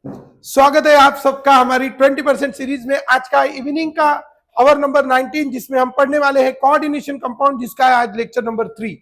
स्वागत है आप सबका हमारी 20% सीरीज में। आज का इवनिंग का आवर नंबर 19, जिसमें हम पढ़ने वाले हैं कोऑर्डिनेशन कंपाउंड, जिसका है आज लेक्चर नंबर 3,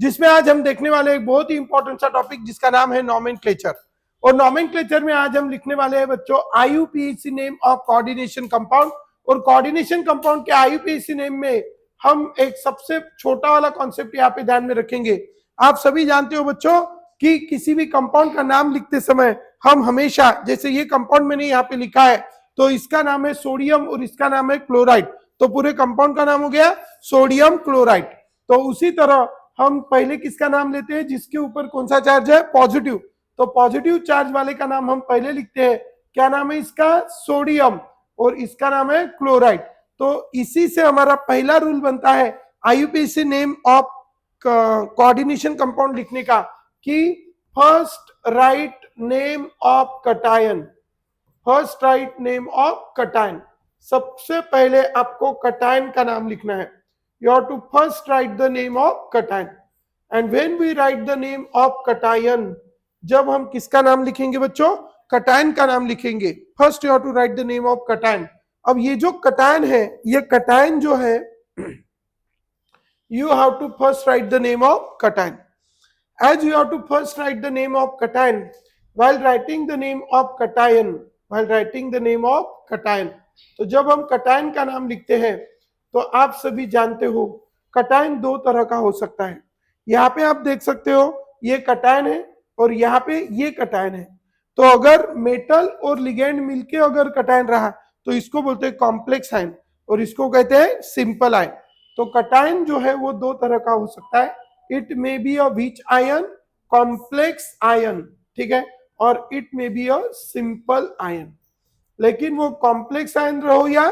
जिसमें आज हम देखने वाले एक बहुत ही इंपॉर्टेंट सा टॉपिक जिसका नाम है नॉमेनक्लेचर। और नॉमेनक्लेचर में आज हम लिखने वाले हैं बच्चों IUPAC name of coordination compound. और कोऑर्डिनेशन कंपाउंड के IUPAC नेम में हम एक सबसे छोटा वाला कॉन्सेप्ट यहाँ पे ध्यान में रखेंगे। आप सभी जानते हो बच्चों कि किसी भी कंपाउंड का नाम लिखते समय हम हमेशा, जैसे ये कंपाउंड मैंने यहाँ पे लिखा है तो इसका नाम है सोडियम और इसका नाम है क्लोराइड, तो पूरे कंपाउंड का नाम हो गया सोडियम क्लोराइड। तो उसी तरह हम पहले किसका नाम लेते हैं जिसके ऊपर कौन सा चार्ज है, पॉजिटिव, तो पॉजिटिव चार्ज वाले का नाम हम पहले लिखते हैं। क्या नाम है इसका, सोडियम, और इसका नाम है क्लोराइड। तो इसी से हमारा पहला रूल बनता है IUPAC name of coordination compound लिखने का कि first write name of cation. First write name of cation, सबसे पहले आपको कटायन का नाम लिखना है। You have to first write the name of cation. And when we write the name of cation, जब हम किसका नाम लिखेंगे बच्चों, कटायन का नाम लिखेंगे। First you have to write the name of cation. अब ये जो कटायन है, ये कटायन जो है, you have to first write the name of cation. As you have to first write the name of cation, while writing the name of cation, तो जब हम कटायन का नाम लिखते हैं तो आप सभी जानते हो कटायन दो तरह का हो सकता है। यहाँ पे आप देख सकते हो ये कटायन है और यहाँ पे ये कटायन है। तो अगर मेटल और लिगेंड मिलके अगर कटायन रहा तो इसको बोलते हैं कॉम्प्लेक्स आयन और इसको कहते हैं सिंपल आयन। तो कटायन जो है वो दो तरह का हो सकता है। It may be a which ion, complex ion, ठीक है, और it may be a simple ion. लेकिन वो कॉम्प्लेक्स आयन रहो या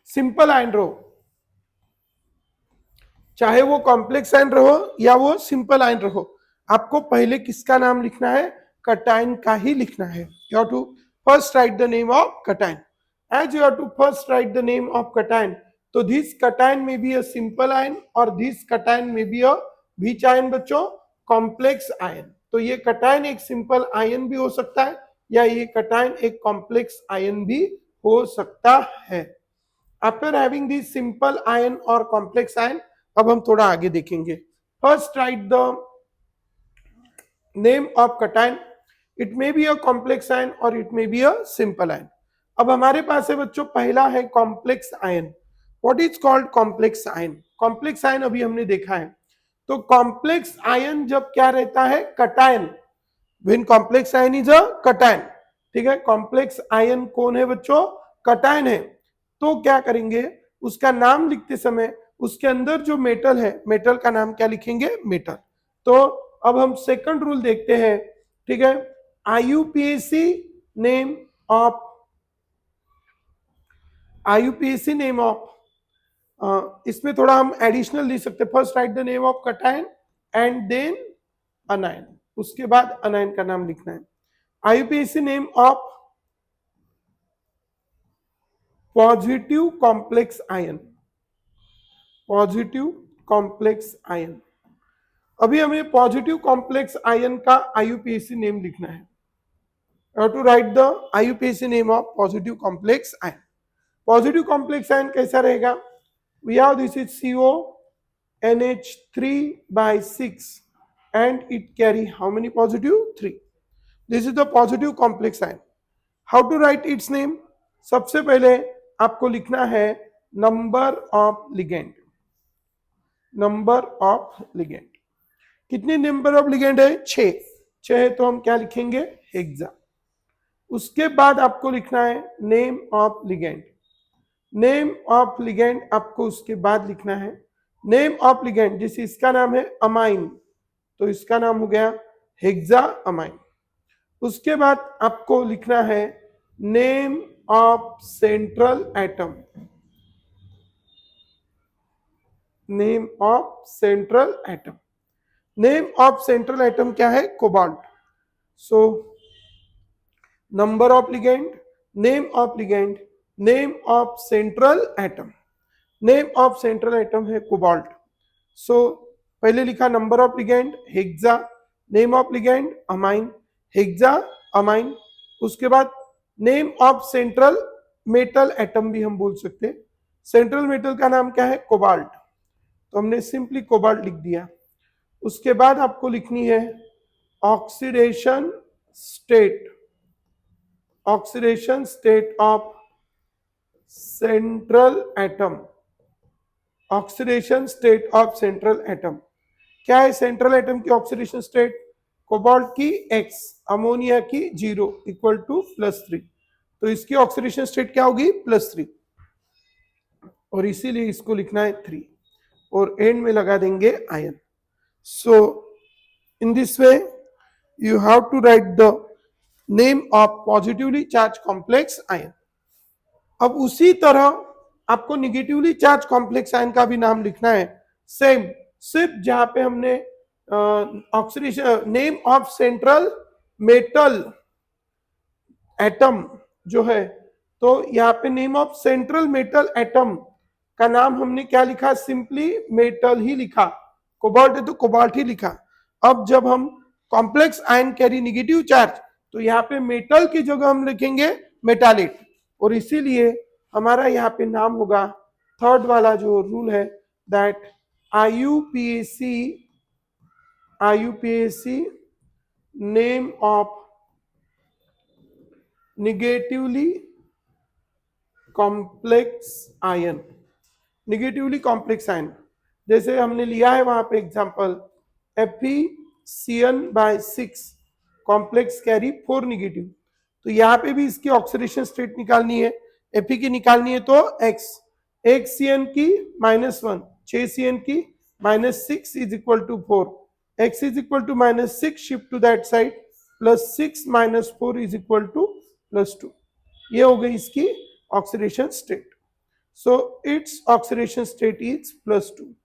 सिंपल आयन रहो, चाहे वो कॉम्प्लेक्स आयन रहो या वो सिंपल आयन रहो, आपको पहले किसका नाम लिखना है, कटायन का ही लिखना है। You have to first write the name of cation. As you have to first write the name of cation, तो this cation may be a simple ion और this cation may be a which ion बच्चों, complex ion। तो ये cation एक simple ion भी हो सकता है या ये cation एक complex ion भी हो सकता है। After having this simple ion और complex ion, अब हम थोड़ा आगे देखेंगे। First write the name of cation. It may be a complex ion or it may be a simple ion। अब हमारे पास है बच्चों पहला है complex ion. What is called complex ion? Complex ion अभी हमने देखा है। तो कॉम्प्लेक्स आयन जब क्या रहता है, cation, when complex ion is a cation, ठीक है। कॉम्प्लेक्स आयन कौन है बच्चों, कटायन है। तो क्या करेंगे, उसका नाम लिखते समय उसके अंदर जो मेटल है, मेटल का नाम क्या लिखेंगे, मेटल। तो अब हम सेकंड रूल देखते हैं, ठीक है। IUPAC name of IUPAC name of, इसमें थोड़ा हम एडिशनल लिख सकते हैं। First write the name of cation and then anion, उसके बाद अनायन का नाम लिखना है। IUPAC name of positive complex ion, positive complex ion. अभी हमें पॉजिटिव कॉम्प्लेक्स आयन का IUPAC नेम लिखना है। To write the IUPAC name of positive complex ion. Positive complex ion कैसा रहेगा, we have this is CONH3/6 and it carry how many positive, 3। this is the positive complex ion। how to write its name, सबसे पहले आपको लिखना है number of ligand. Number of ligand, कितने number of ligand है, 6 है, तो हम क्या लिखेंगे, हेक्सा। उसके बाद आपको लिखना है name of ligand. Name of ligand आपको उसके बाद लिखना है। नेम ऑफ लिगेंड, जैसे इसका नाम है अमाइन, तो इसका नाम हो गया हेक्सा अमाइन। उसके बाद आपको लिखना है name of central atom. Name of central atom, name of central atom क्या है, cobalt. So number of ligand, name of ligand, name of central atom. Name of central atom है कोबाल्ट। सो पहले लिखा number of ligand hexa, name of ligand amine, hexa amine. उसके बाद name of central metal atom भी हम बोल सकते हैं। सेंट्रल मेटल का नाम क्या है? कोबाल्ट, तो हमने सिंपली कोबाल्ट लिख दिया। उसके बाद आपको लिखनी है oxidation state, oxidation state of central atom, oxidation state of central atom. क्या है सेंट्रल एटम की ऑक्सीडेशन स्टेट? कोबाल्ट की x, अमोनिया की 0 इक्वल टू +3, तो इसकी ऑक्सीडेशन स्टेट क्या होगी? +3, और इसीलिए इसको लिखना है 3 और एंड में लगा देंगे ion. So in this way you have to write the name of positively charged complex ion। अब उसी तरह आपको निगेटिवली चार्ज कॉम्प्लेक्स आयन का भी नाम लिखना है सेम, सिर्फ जहां पे हमने oxidation name of central metal atom जो है, तो यहाँ पे name of central metal atom का नाम हमने क्या लिखा? सिंपली मेटल ही लिखा। कोबाल्ट है तो कोबाल्ट ही लिखा। अब जब हम complex ion carry negative charge, तो यहाँ पे मेटल की जगह हम लिखेंगे मेटालेट, और इसीलिए हमारा यहाँ पे नाम होगा, थर्ड वाला जो रूल है, that IUPAC name of negatively complex ion, negatively complex ion. जैसे हमने लिया है वहां पे example FeCN/6 complex carry 4 negative, तो यहाँ पे भी इसकी ऑक्सीडेशन स्टेट निकालनी है, Fe की निकालनी है, तो x, 1 Cn की -1, 6 Cn की -6 is equal to 4, x is equal to -6 shift to that side, +6 -4 is equal to +2। ये हो गई इसकी oxidation state. So its oxidation state is +2.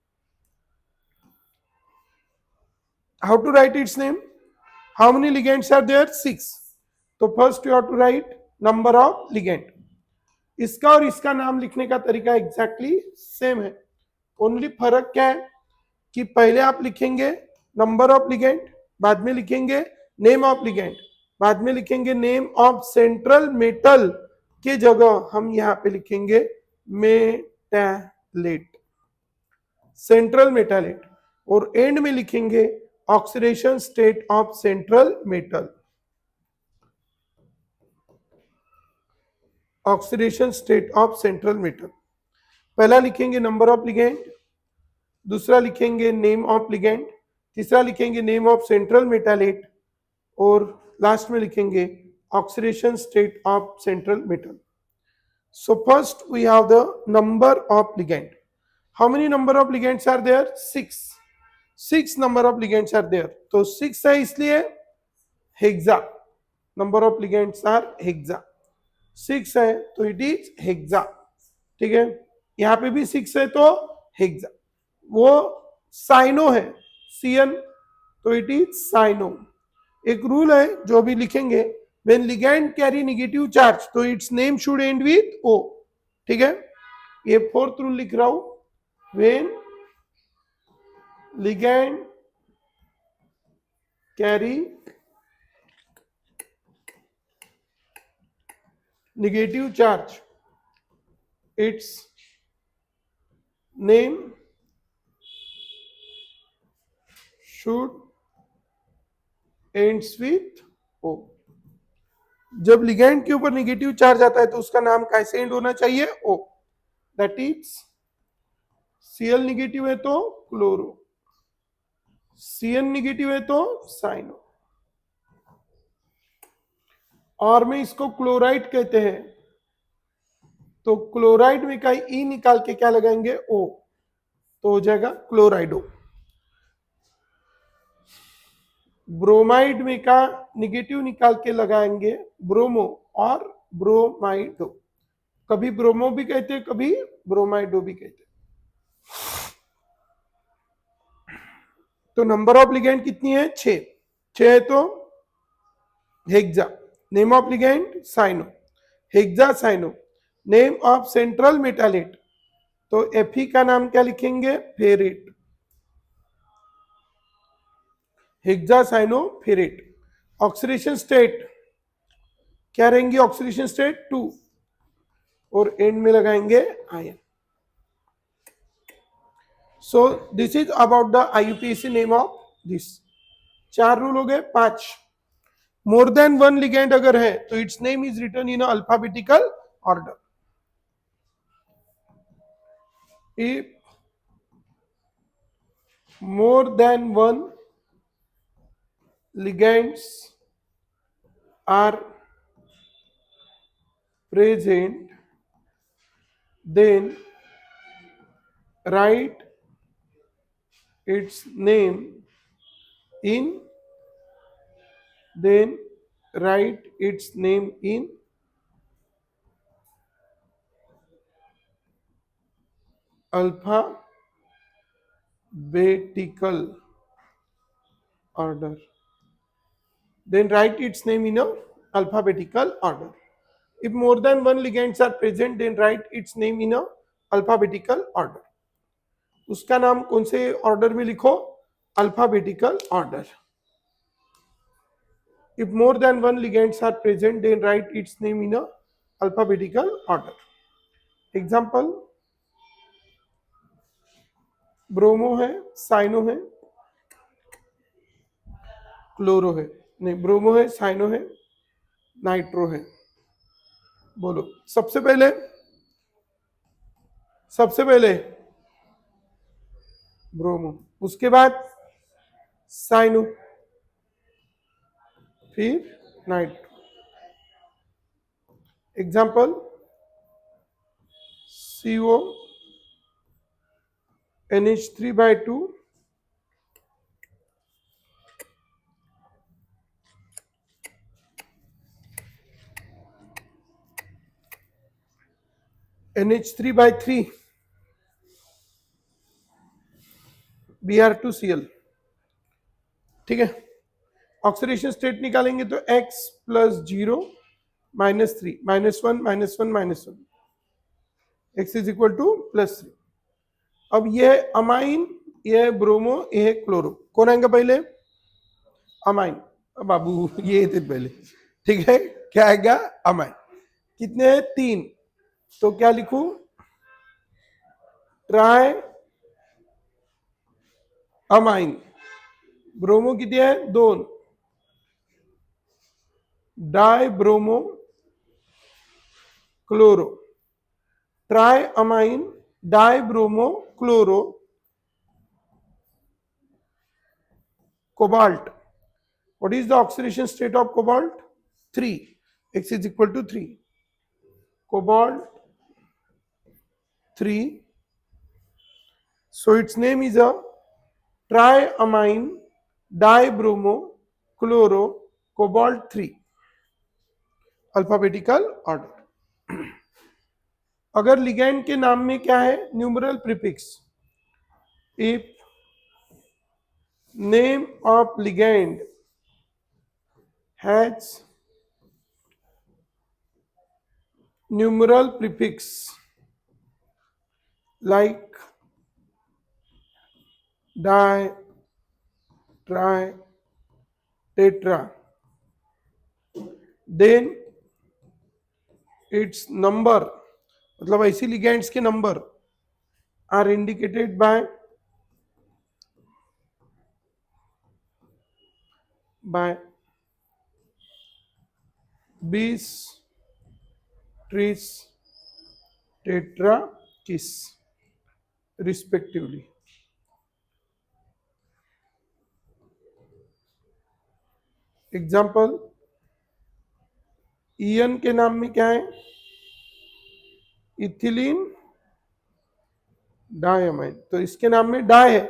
How to write its name? How many ligands are there? 6. तो first you have to write number of ligand. इसका और इसका नाम लिखने का तरीका एग्जैक्टली सेम है, ओनली फर्क क्या है कि पहले आप लिखेंगे नंबर ऑफ लिगेंड, बाद में लिखेंगे नेम ऑफ लिगेंड, बाद में लिखेंगे नेम ऑफ सेंट्रल मेटल के जगह हम यहाँ पे लिखेंगे मेटालेट, सेंट्रल मेटालेट, और एंड में लिखेंगे oxidation state of central metal, oxidation state of central metal. पहला लिखेंगे नंबर ऑफ लिगेंड, दूसरा लिखेंगे नेम ऑफ लिगेंड, तीसरा लिखेंगे नेम ऑफ सेंट्रल मेटालेट, और लास्ट में लिखेंगे oxidation state of central metal. So first we have the number of ligand. How many number of ligands are there? 6. 6 number of ligands are there. तो 6 है इसलिए hexa. Number of ligands are hexa. 6 है तो it is hexa. ठीक है, यहाँ पे भी 6 है तो hexa. वो साइनो है CN, तो it is साइनो। एक रूल है जो भी लिखेंगे, when ligand carry negative charge तो its name should end with O। ठीक है, ये फोर्थ रूल लिख रहा हूं, when ligand carry negative charge its name should ends with O। जब लिगैंड के ऊपर नेगेटिव चार्ज आता है तो उसका नाम कैसे एंड होना चाहिए? O। That is Cl negative है तो क्लोरो, Cn नेगेटिव है तो साइनो, और में इसको क्लोराइड कहते हैं, तो क्लोराइड में का ई निकाल के क्या लगाएंगे? O, तो हो जाएगा क्लोराइडो। ब्रोमाइड में का निगेटिव निकाल के लगाएंगे ब्रोमो और ब्रोमाइडो, कभी ब्रोमो भी कहते हैं, कभी ब्रोमाइडो भी कहते हैं। तो नंबर ऑफ लिगेंड कितनी है? 6। 6 है तो hexa. Name of ligand cyano, hexa cyano. Name of central metallate, तो Fe का नाम क्या लिखेंगे? Ferret, hexacyanoferrate. ऑक्सीडेशन स्टेट क्या रहेंगी? ऑक्सीडेशन स्टेट 2 और एंड में लगाएंगे ion. So this is about the IUPAC name of this. 4 rule हो गए. 5 मोर देन वन लिगेंड अगर है तो its name is written in alphabetical order. If more than one ligands are present, then write its name in alphabetical order. Then write its name in a alphabetical order. If more than one ligands are present, then write its name in a alphabetical order. उसका नाम कौन से order में लिखो? Alphabetical order. If more than one ligands are present, then write its name in a alphabetical order. Example, bromo है, cyano है, chloro है. नहीं, ब्रोमो है, साइनो है, नाइट्रो है. बोलो. सबसे पहले ब्रोमो, उसके बाद साइनो, फिर nitro. Example, CO NH3/2, NH3/3, Br2Cl. ठीक है. ऑक्सीडेशन स्टेट निकालेंगे तो X + 0 - 3 -1 -1 -1 X = +3. अब ये अमाइन, ये ब्रोमो, ये क्लोरो. कौन आएगा पहले? अमाइन. बाबू ये थे पहले. ठीक है. क्या आएगा? अमाइन. कितने हैं? 3. तो क्या लिखूं? Try amine. ब्रोमो कितने हैं? 2. Die bromo chloro. Try amine die bromo chloro cobalt. What is the oxidation state of cobalt? 3. X = 3. Cobalt 3. So its name is a triamine dibromo chloro cobalt 3. Alphabetical order. अगर ligand के नाम में क्या है? Numeral prefix. If name of ligand has numeral prefix like di, tri, tetra, then its number, मतलब ऐसी ligands के number are indicated by 20, 30, tetra किस रिस्पेक्टिवली. एग्जाम्पल, ईएन के नाम में क्या है? Ethylene diamine. तो इसके नाम में डाई है,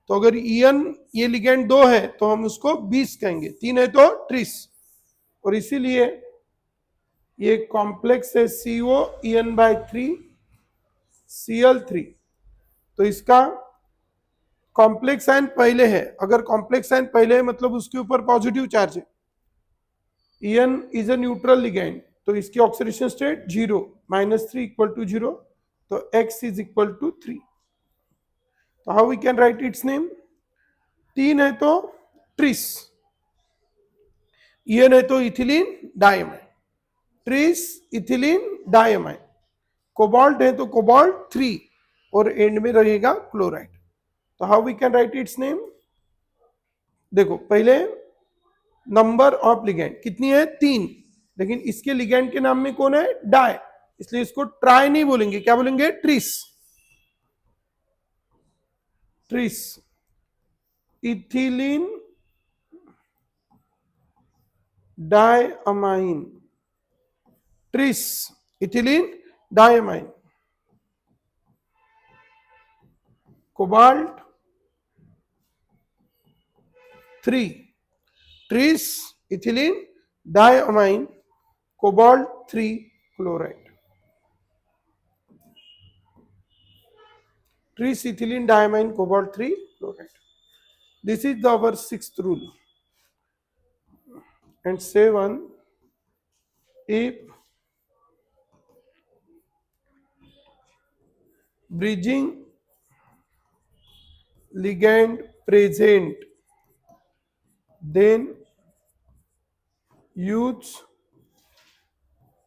तो अगर ईएन ये लिगेंड 2 है तो हम उसको 20 कहेंगे. 3 है तो 30. और इसीलिए ये कॉम्प्लेक्स है CO EN/3 Cl3. तो इसका कॉम्प्लेक्स साइन पहले है. अगर कॉम्प्लेक्स साइन पहले है मतलब उसके ऊपर पॉजिटिव चार्ज है. EN is a neutral ligand, तो इसकी ऑक्सीडेशन स्टेट 0 -3 = 0. तो X = 3. तो how we can write its name? 3 है तो 30. ईएन है तो ethylene diamine, tris ethylene diamine, cobalt है तो कोबाल्ट 3 और एंड में रहेगा क्लोराइड। तो how we can write its name? देखो पहले नंबर ऑफ लिगेंड कितनी है 3, लेकिन इसके लिगेंड के नाम में कौन है डाई, इसलिए इसको ट्राई नहीं बोलेंगे, क्या बोलेंगे tris, tris ethylene diamine, tris ethylene diamine, cobalt 3, tris ethylene diamine, cobalt 3 chloride, tris ethylene diamine, cobalt 3 chloride. This is our 6th rule. And 7, if bridging ligand present, then use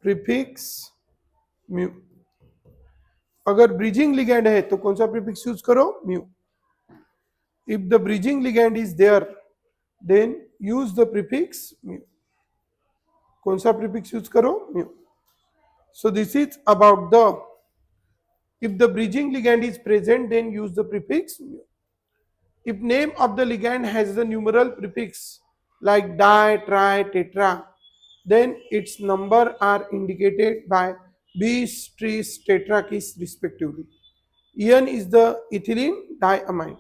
prefix mu. अगर bridging ligand है तो कौन सा prefix use करो mu. If the bridging ligand is there then use the prefix mu. कौन सा prefix use करो mu. So this is about the if the bridging ligand is present then use the prefix mu. If name of the ligand has the numeral prefix like di, tri, tetra, then its number are indicated by bis, tris, tetra, kis respectively. En is the ethylene diamine.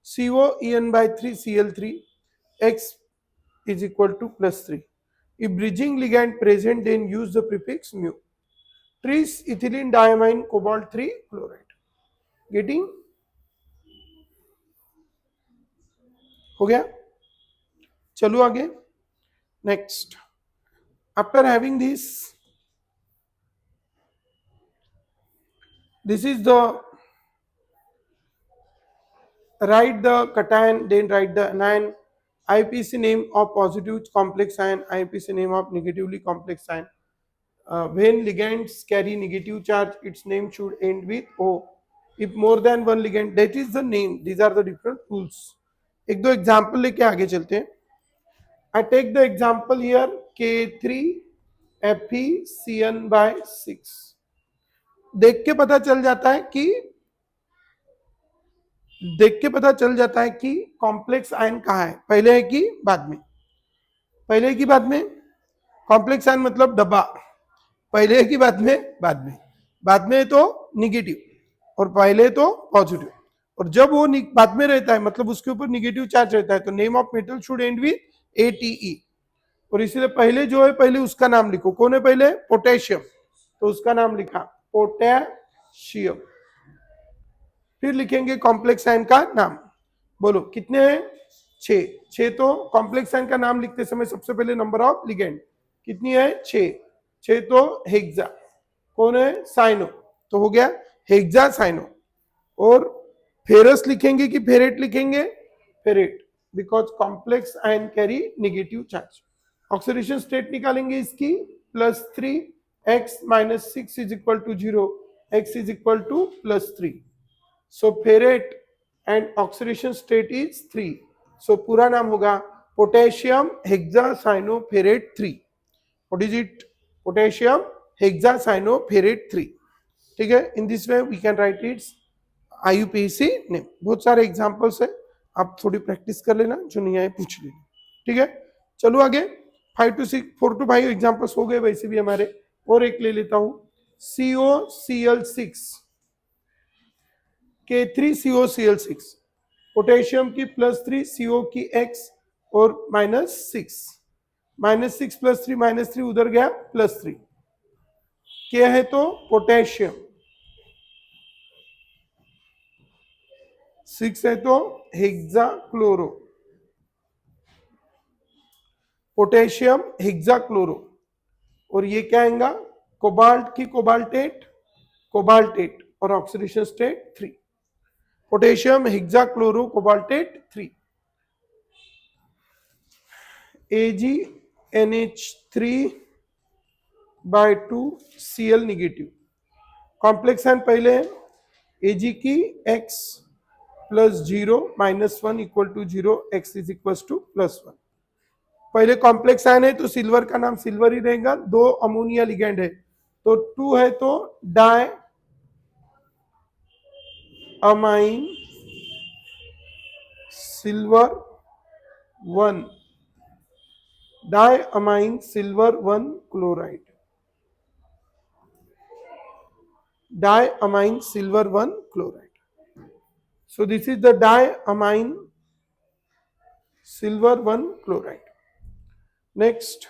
CO En by 3 Cl3, X is equal to plus 3. If bridging ligand present then use the prefix mu. Tris ethylene diamine, cobalt 3 chloride. Getting? हो गया. चलो आगे. Next, after having this is the write the cation, then write the anion, IUPAC name of positive complex ion, IUPAC name of negatively complex ion. When ligands carry negative charge, its name should end with O. If more than one ligand, that is the name. These are the different rules. एक दो example लेके आगे चलते हैं. I take the example here K3FeCN/6. देख के पता चल जाता है कि कॉम्प्लेक्स आयन कहाँ है, पहले है कि बाद में. पहले की बाद में. कॉम्प्लेक्स आयन मतलब डब्बा. पहले की बाद में तो निगेटिव और पहले तो पॉजिटिव. और जब वो बाद में रहता है मतलब उसके ऊपर निगेटिव चार्ज रहता है तो name of metal should and with ATE. और इसीलिए पहले जो है पहले उसका नाम लिखो. कौन है पहले? पोटेशियम, तो उसका नाम लिखा पोटेशियम. फिर लिखेंगे कॉम्प्लेक्स आयन का नाम. बोलो कितने हैं? 6. तो कॉम्प्लेक्स आयन का नाम लिखते समय सबसे पहले नंबर ऑफ लिगेंड कितनी है? 6. तो हेक्सा. कौन है? साइनो. तो हो गया हेक्सा साइनो. और फेरस लिखेंगे कि फेरेट लिखेंगे? Ferrate, because complex ion carry negative charge. Oxidation state निकालेंगे इसकी +3, x - 6 is equal to 0, x is equal to +3. So ferrate and oxidation state is 3. सो पूरा नाम होगा potassium hexacyanoferrate 3. What is it? Potassium hexacyanoferrate 3. ठीक है. In this way we can write its IUPAC name. बहुत सारे एग्जांपल्स है, आप थोड़ी प्रैक्टिस कर लेना, जो नहीं आए पूछ लेना. ठीक है. चलो आगे. 4 to 5 एग्जांपल्स हो गए वैसे भी हमारे. और एक ले लेता हूं. COCl6, K3COCl6, पोटेशियम की +3, CO की X और -6. -6 +3 -3 उधर गया +3. क्या है तो पोटेशियम. 6 है तो हेक्साक्लोरो, पोटेशियम हेक्साक्लोरो. और ये क्या आएगा? कोबाल्ट की कोबाल्टेट और oxidation state 3. Potassium hexachloro cobaltate 3. Ag NH3/2Cl negative. Complex ion पहले है Ag की x plus 0 -1 equal to 0, x is equal to +1। पहले कॉम्प्लेक्स आयन है तो सिल्वर का नाम सिल्वर ही रहेगा। 2 अमोनिया लिगेंड है तो 2 है तो diamine silver 1, diamine silver 1 chloride, diamine silver 1 chloride. So this is the diamine silver 1 chloride. Next,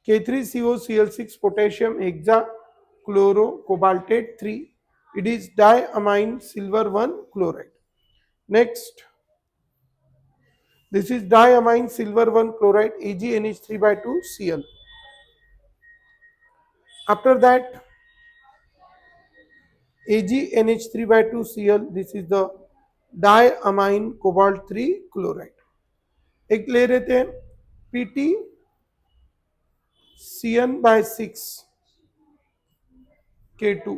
K3COCl6 potassium hexachloro cobaltate 3. It is diamine silver 1 chloride. Next, this is diamine silver 1 chloride AgNH3/2Cl. After that, AgNH3/2Cl, this is the diamine cobalt 3 chloride. एक ले रहे थे PtCN/6 K2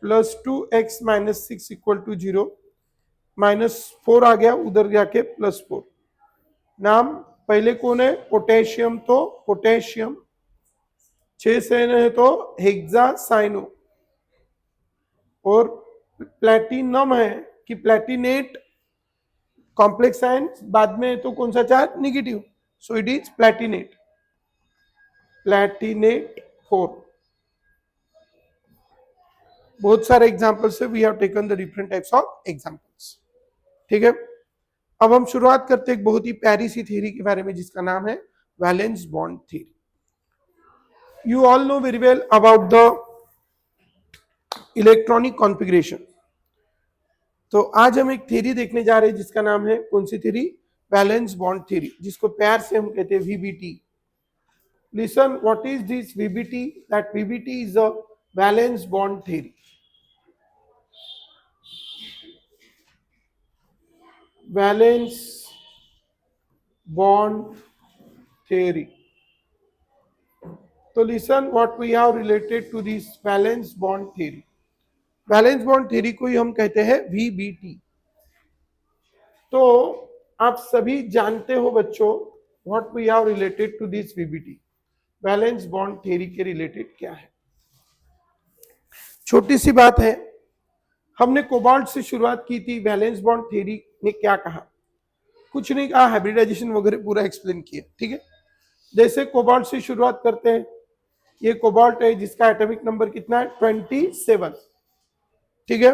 plus 2x -6 equal to 0, -4 आ गया उधर जाके +4। नाम पहले कौन है? पोटेशियम, तो पोटेशियम 6 से है तो हेक्सासाइनो, और प्लेटिनम है कि प्लेटिनेट कॉम्प्लेक्स आयन बाद में तो कौन सा charge? Negative, so it is platinate, platinate 4। बहुत सारे एग्जांपल्स है, we have taken the different types of examples. ठीक है, अब हम शुरुआत करते हैं एक बहुत ही प्यारी सी थ्योरी के बारे में जिसका नाम है valence bond theory. You all know very well about the electronic configuration. तो आज हम एक थ्योरी देखने जा रहे हैं जिसका नाम है कौन सी थ्योरी? वैलेंस बॉन्ड थ्योरी, जिसको प्यार से हम कहते हैं VBT। Listen, what is this VBT? That VBT is a valence bond theory. Valence bond theory. So listen what we have related to this valence bond theory. Valence bond theory को ही हम कहते हैं VBT। तो आप सभी जानते हो बच्चों what we have related to this VBT, valence bond theory के रिलेटेड क्या है। छोटी सी बात है, हमने कोबाल्ट से शुरुआत की थी। वैलेंस बॉन्ड थ्योरी ने क्या कहा? कुछ नहीं कहा, हाइब्रिडाइजेशन वगैरह पूरा एक्सप्लेन किया। ठीक है, जैसे कोबाल्ट से शुरुआत करते हैं। ये कोबाल्ट है जिसका एटॉमिक नंबर कितना है? 27। ठीक है,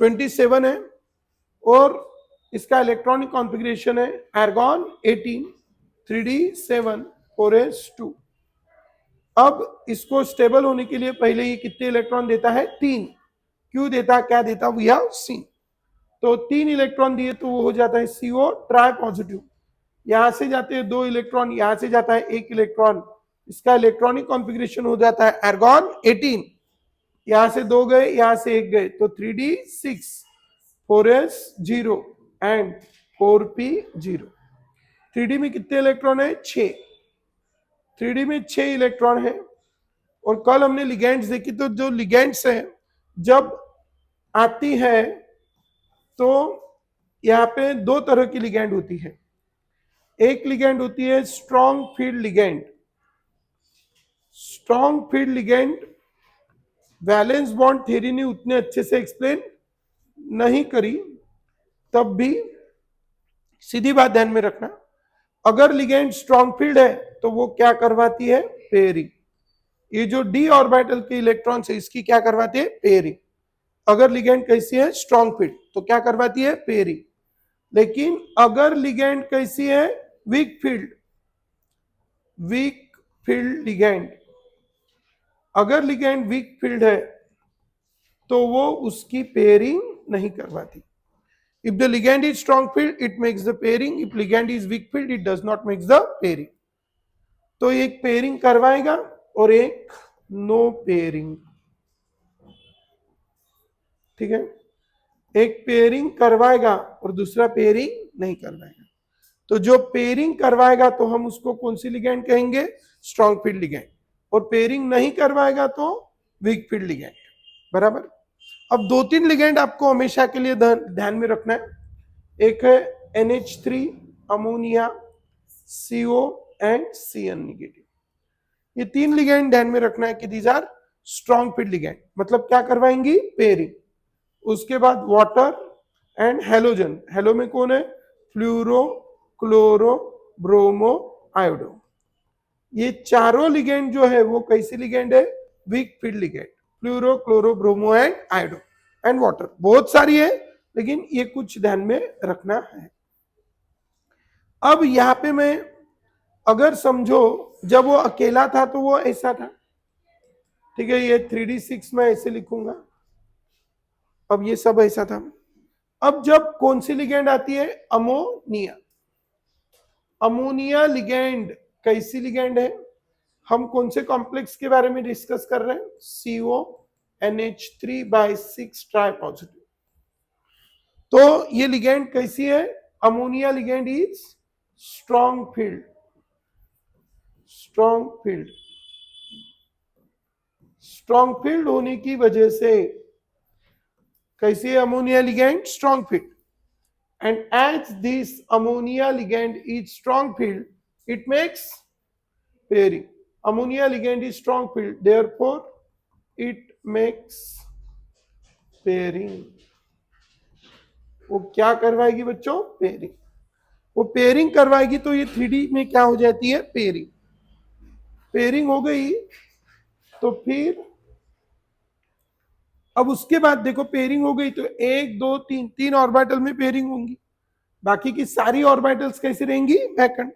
27 है, और इसका इलेक्ट्रॉनिक कॉन्फ़िगरेशन है आर्गॉन 18 3d7 4s2। अब इसको स्टेबल होने के लिए पहले ये कितने इलेक्ट्रॉन देता है? 3। क्यों देता, क्या देता, वी हैव सीन। तो 3 इलेक्ट्रॉन दिए तो वो हो जाता है CO ट्राई पॉजिटिव। यहां से जाते हैं 2 इलेक्ट्रॉन, यहां से जाता है 1 इलेक्ट्रॉन। इसका इलेक्ट्रॉनिक कॉन्फ़िगरेशन हो जाता है आर्गॉन 18, यहां से 2 गए, यहां से 1 गए, तो 3d6 4s0 and 4p0। 3d में कितने इलेक्ट्रॉन है? 6। 3d में 6 इलेक्ट्रॉन है। और कल हमने लिगेंड्स देखी, तो जो लिगेंड्स है जब आती है तो यहाँ पे 2 तरह की लिगेंड होती है। एक लिगेंड होती है strong field ligand. Strong field ligand valence bond theory ने उतने अच्छे से एक्सप्लेन नहीं करी, तब भी सीधी बात ध्यान में रखना, अगर लिगेंड स्ट्रॉन्ग फील्ड है तो वो क्या करवाती है? पेयरिंग। ये जो d ऑर्बिटल के इलेक्ट्रॉन है इसकी क्या करवाती है? पेयरिंग। अगर लिगेंड कैसी है? स्ट्रॉन्ग फील्ड, तो क्या करवाती है? पेयरिंग। लेकिन अगर लिगेंड कैसी है? Weak field, weak field ligand, अगर लिगेंड वीक फील्ड है तो वो उसकी पेयरिंग नहीं करवाती। If the ligand is strong field, it makes the pairing. If ligand is weak field, it does not make the pairing. तो एक पेयरिंग करवाएगा और एक नो पेयरिंग। ठीक है, एक पेयरिंग करवाएगा और दूसरा पेयरिंग नहीं करवाएगा। तो जो पेयरिंग करवाएगा तो हम उसको कौन सी लिगेंड कहेंगे? Strong field ligand. और पेयरिंग नहीं करवाएगा तो वीक फील्ड लिगेंड। बराबर। अब 2-3 लिगेंड आपको हमेशा के लिए ध्यान में रखना है। एक है NH3 ammonia, CO and CN negative. ये 3 लिगेंड ध्यान में रखना है कि these are strong field ligand. मतलब क्या करवाएंगी? पेयरिंग। उसके बाद वाटर एंड हेलोजन। हेलो में कौन है? Fluoro, chloro, bromo, iodo. ये चारों लिगेंड जो है वो कैसी लिगेंड है? Weak field ligand. Fluoro, chloro, bromo and iodo and water. बहुत सारी है लेकिन ये कुछ ध्यान में रखना है। अब यहां पे मैं अगर समझो जब वो अकेला था तो वो ऐसा था, ठीक है, ये 3D6 में ऐसे लिखूंगा। अब ये सब ऐसा था। अब जब कौन सी लिगेंड आती है? अमोनिया। अमोनिया लिगेंड कैसी लिगेंड है? हम कौन से कॉम्प्लेक्स के बारे में डिस्कस कर रहे हैं? CONH3/6 tri positive. तो ये लिगेंड कैसी है? Ammonia ligand is strong field. Strong field. Strong field होने की वजह से कैसी है ammonia ligand? Strong field. And as this ammonia ligand is strong field, it makes pairing. Ammonia ligand is strong field, therefore it makes pairing. वो क्या करवाएगी बच्चों? पेयरिंग। वो पेयरिंग करवाएगी तो ये 3D में क्या हो जाती है? पेयरिंग। पेयरिंग हो गई तो फिर अब उसके बाद देखो पेयरिंग हो गई तो 1 2 3 3 ऑर्बिटल में पेयरिंग होंगी। बाकी की सारी ऑर्बिटल्स कैसे रहेंगी? वैकेंट।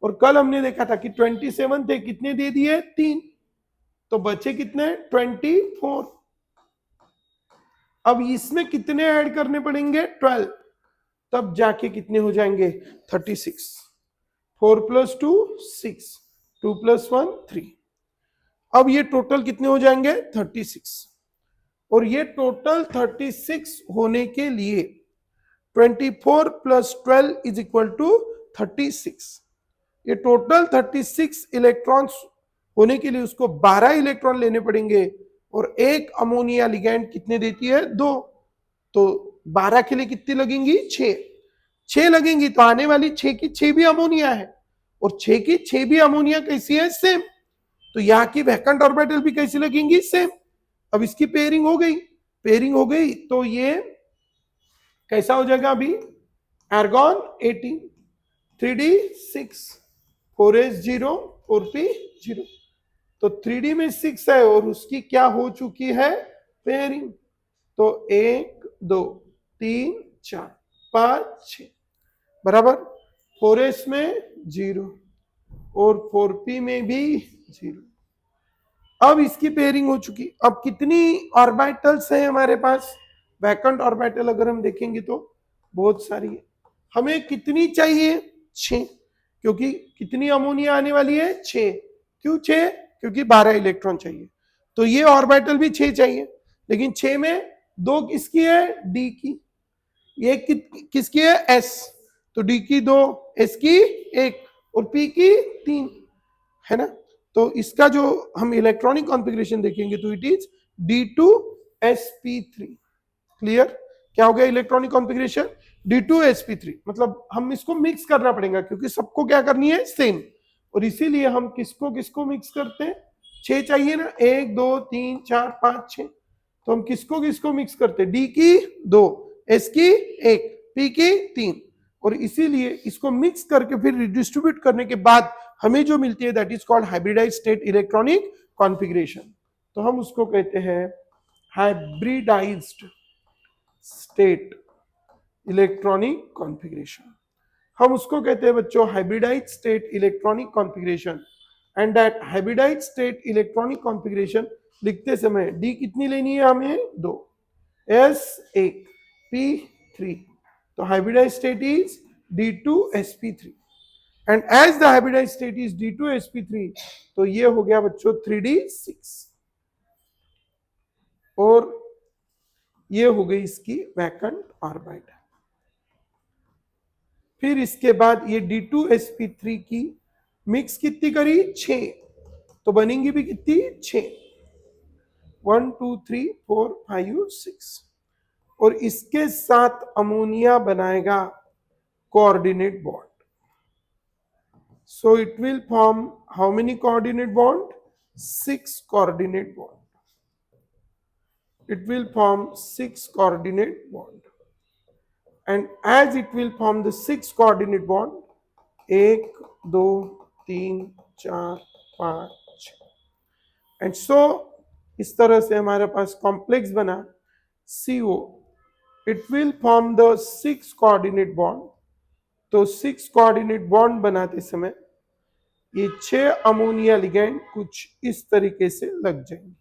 और कल हमने देखा था कि 27 थे, कितने दे दिए? 3। तो बचे कितने? 24। अब इसमें कितने ऐड करने पड़ेंगे? 12। तब जाके कितने हो जाएंगे? 36। 4 + 2 6, 2 + 1 3। अब ये टोटल कितने हो जाएंगे? 36। और ये टोटल 36 होने के लिए 24 + 12 = 36। ये टोटल 36 इलेक्ट्रॉन्स होने के लिए उसको 12 इलेक्ट्रॉन लेने पड़ेंगे। और एक अमोनिया लिगैंड कितने देती है? 2। तो 12 के लिए कितनी लगेंगी? 6। 6 लगेंगी तो आने वाली 6 की 6 भी अमोनिया है। और 6 की 6 भी अमोनिया कैसी है? सेम। तो यहाँ की वैकेंट ऑर्बिटल भी कैसी लगेंगी? सेम। अब इसकी पेयरिंग हो गई। पेयरिंग हो गई तो ये कैसा हो जाएगा? अभी आर्गॉन 18, 3D6, 4s0, 4p0। तो 3D में 6 है और उसकी क्या हो चुकी है? पेयरिंग। तो 1 2 3 4 5 6 बराबर। 4s में 0 और 4p में भी 0। अब इसकी पेयरिंग हो चुकी। अब कितनी ऑर्बिटल्स है हमारे पास? वैकेंट ऑर्बिटल अगर हम देखेंगे तो बहुत सारी है। हमें कितनी चाहिए? 6। क्योंकि कितनी अमोनिया आने वाली है? 6। क्यों 6? क्योंकि 12 इलेक्ट्रॉन चाहिए। तो ये ऑर्बिटल भी 6 चाहिए। लेकिन 6 में 2 किसकी है? डी की। ये किसकी है? एस। तो डी की 2, एस की 1 और पी की 3, है ना। तो इसका जो हम इलेक्ट्रॉनिक कॉन्फ़िगरेशन देखेंगे तो इट इज D2sp3। क्लियर? क्या हो गया इलेक्ट्रॉनिक कॉन्फ़िगरेशन? D2sp3। मतलब हम इसको मिक्स करना पड़ेगा क्योंकि सबको क्या करनी है? सेम। और इसीलिए हम किसको किसको मिक्स करते हैं? 6 चाहिए ना, 1 2 3 4 5 6। तो हम किसको किसको मिक्स करते हैं? डी की 2, एस की 1, पी की 3। और इसीलिए इसको मिक्स करके फिर रिडिस्ट्रीब्यूट करने के बाद हमें जो मिलती है that is called hybridized state electronic configuration. तो हम उसको कहते हैं हाइब्रिडाइज्ड स्टेट इलेक्ट्रॉनिक कॉन्फ़िगरेशन। हम उसको कहते हैं बच्चों hybridized state electronic configuration. And that hybridized state electronic configuration लिखते समय डी कितनी लेनी है हमें? 2, एस 1, पी 3। तो hybridized state is D2sp3। And as the hybridized state is D2sp3 तो ये हो गया बच्चों 3D6 और ये हो गई इसकी वैकेंट ऑर्बिट। फिर इसके बाद ये D2sp3 की मिक्स कितनी करी 6, तो बनेंगी भी कितनी 6, 1 2 3 4 5 6, और इसके साथ अमोनिया बनाएगा coordinate bond. So it will form how many coordinate bond? 6 coordinate bond. It will form 6 coordinate bond. And as it will form the 6 coordinate bond, 1 2 3 4 5 and so इस तरह से हमारे पास कॉम्प्लेक्स बना CO. It will form the 6 coordinate bond. तो 6 coordinate bond बनाते समय ये 6 ammonia ligand कुछ इस तरीके से लग जाएंगी.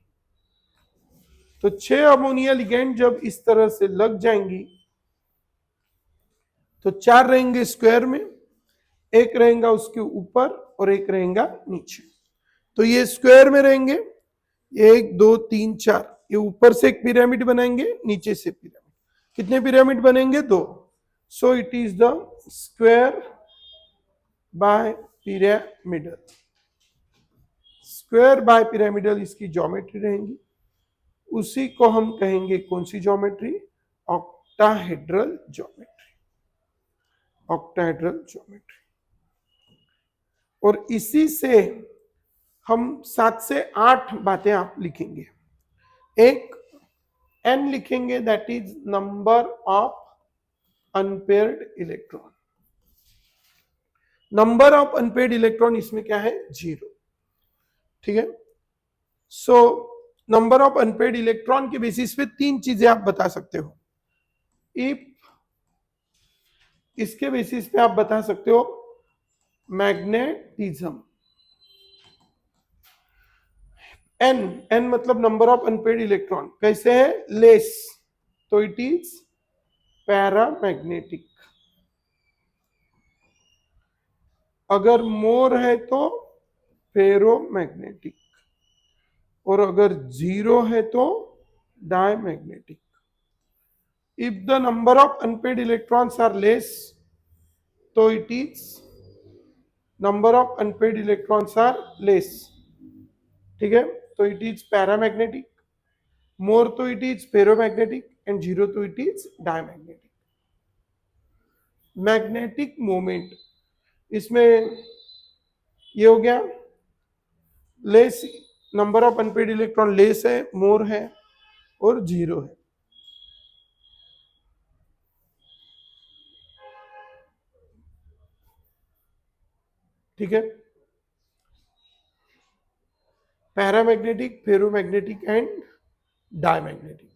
तो 6 अमोनिया लिगेंड जब इस तरह से लग जाएंगी तो 4 रहेंगे स्क्वायर में, एक रहेगा उसके ऊपर और एक रहेगा नीचे. तो ये स्क्वायर में रहेंगे 1 2 3 4, ये ऊपर से एक पिरामिड बनाएंगे, नीचे से पिरामिड. कितने पिरामिड बनेंगे 2. So it is the square bi pyramidal. Square bi pyramidal इसकी ज्योमेट्री रहेंगी. उसी को हम कहेंगे कौन सी geometry? Octahedral geometry. Octahedral geometry. और इसी से हम 7 से 8 बातें आप लिखेंगे. एक n लिखेंगे, that is number of unpaired electron. Number of unpaired electron इसमें क्या है? 0. ठीक है. So number of unpaired electron के बेसिस पे 3 चीजें आप बता सकते हो. इफ इसके बेसिस पे आप बता सकते हो मैग्नेटिज्म. n मतलब नंबर ऑफ अनपेयर्ड इलेक्ट्रॉन. कैसे है? लेस, तो इट इज पैरामैग्नेटिक. अगर मोर है तो फेरोमैग्नेटिक, और अगर 0 है तो diamagnetic. If the number of unpaired electrons are less, तो it is number of unpaired electrons are less. ठीक है. तो इट इज पैरामैग्नेटिक. मोर तो इट इज फेरोमैग्नेटिक, एंड 0 तो it is diamagnetic. Magnetic moment इसमें ये हो गया. Less, number of unpaired electron less है, मोर है और 0 है. ठीक है. Paramagnetic, ferromagnetic and diamagnetic.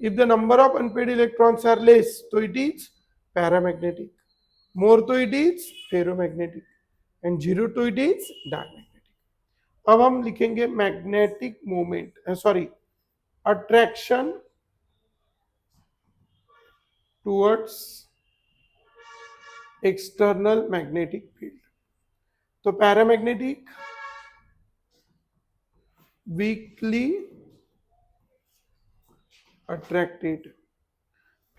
If the number of unpaired electrons are less, तो इट इज पैरामैग्नेटिक. मोर तो इट इज फेरोमैग्नेटिक, एंड 0 तो इट इज डायमैग्नेटिक. अब हम लिखेंगे magnetic moment, sorry, attraction towards external magnetic field. तो paramagnetic weakly attracted,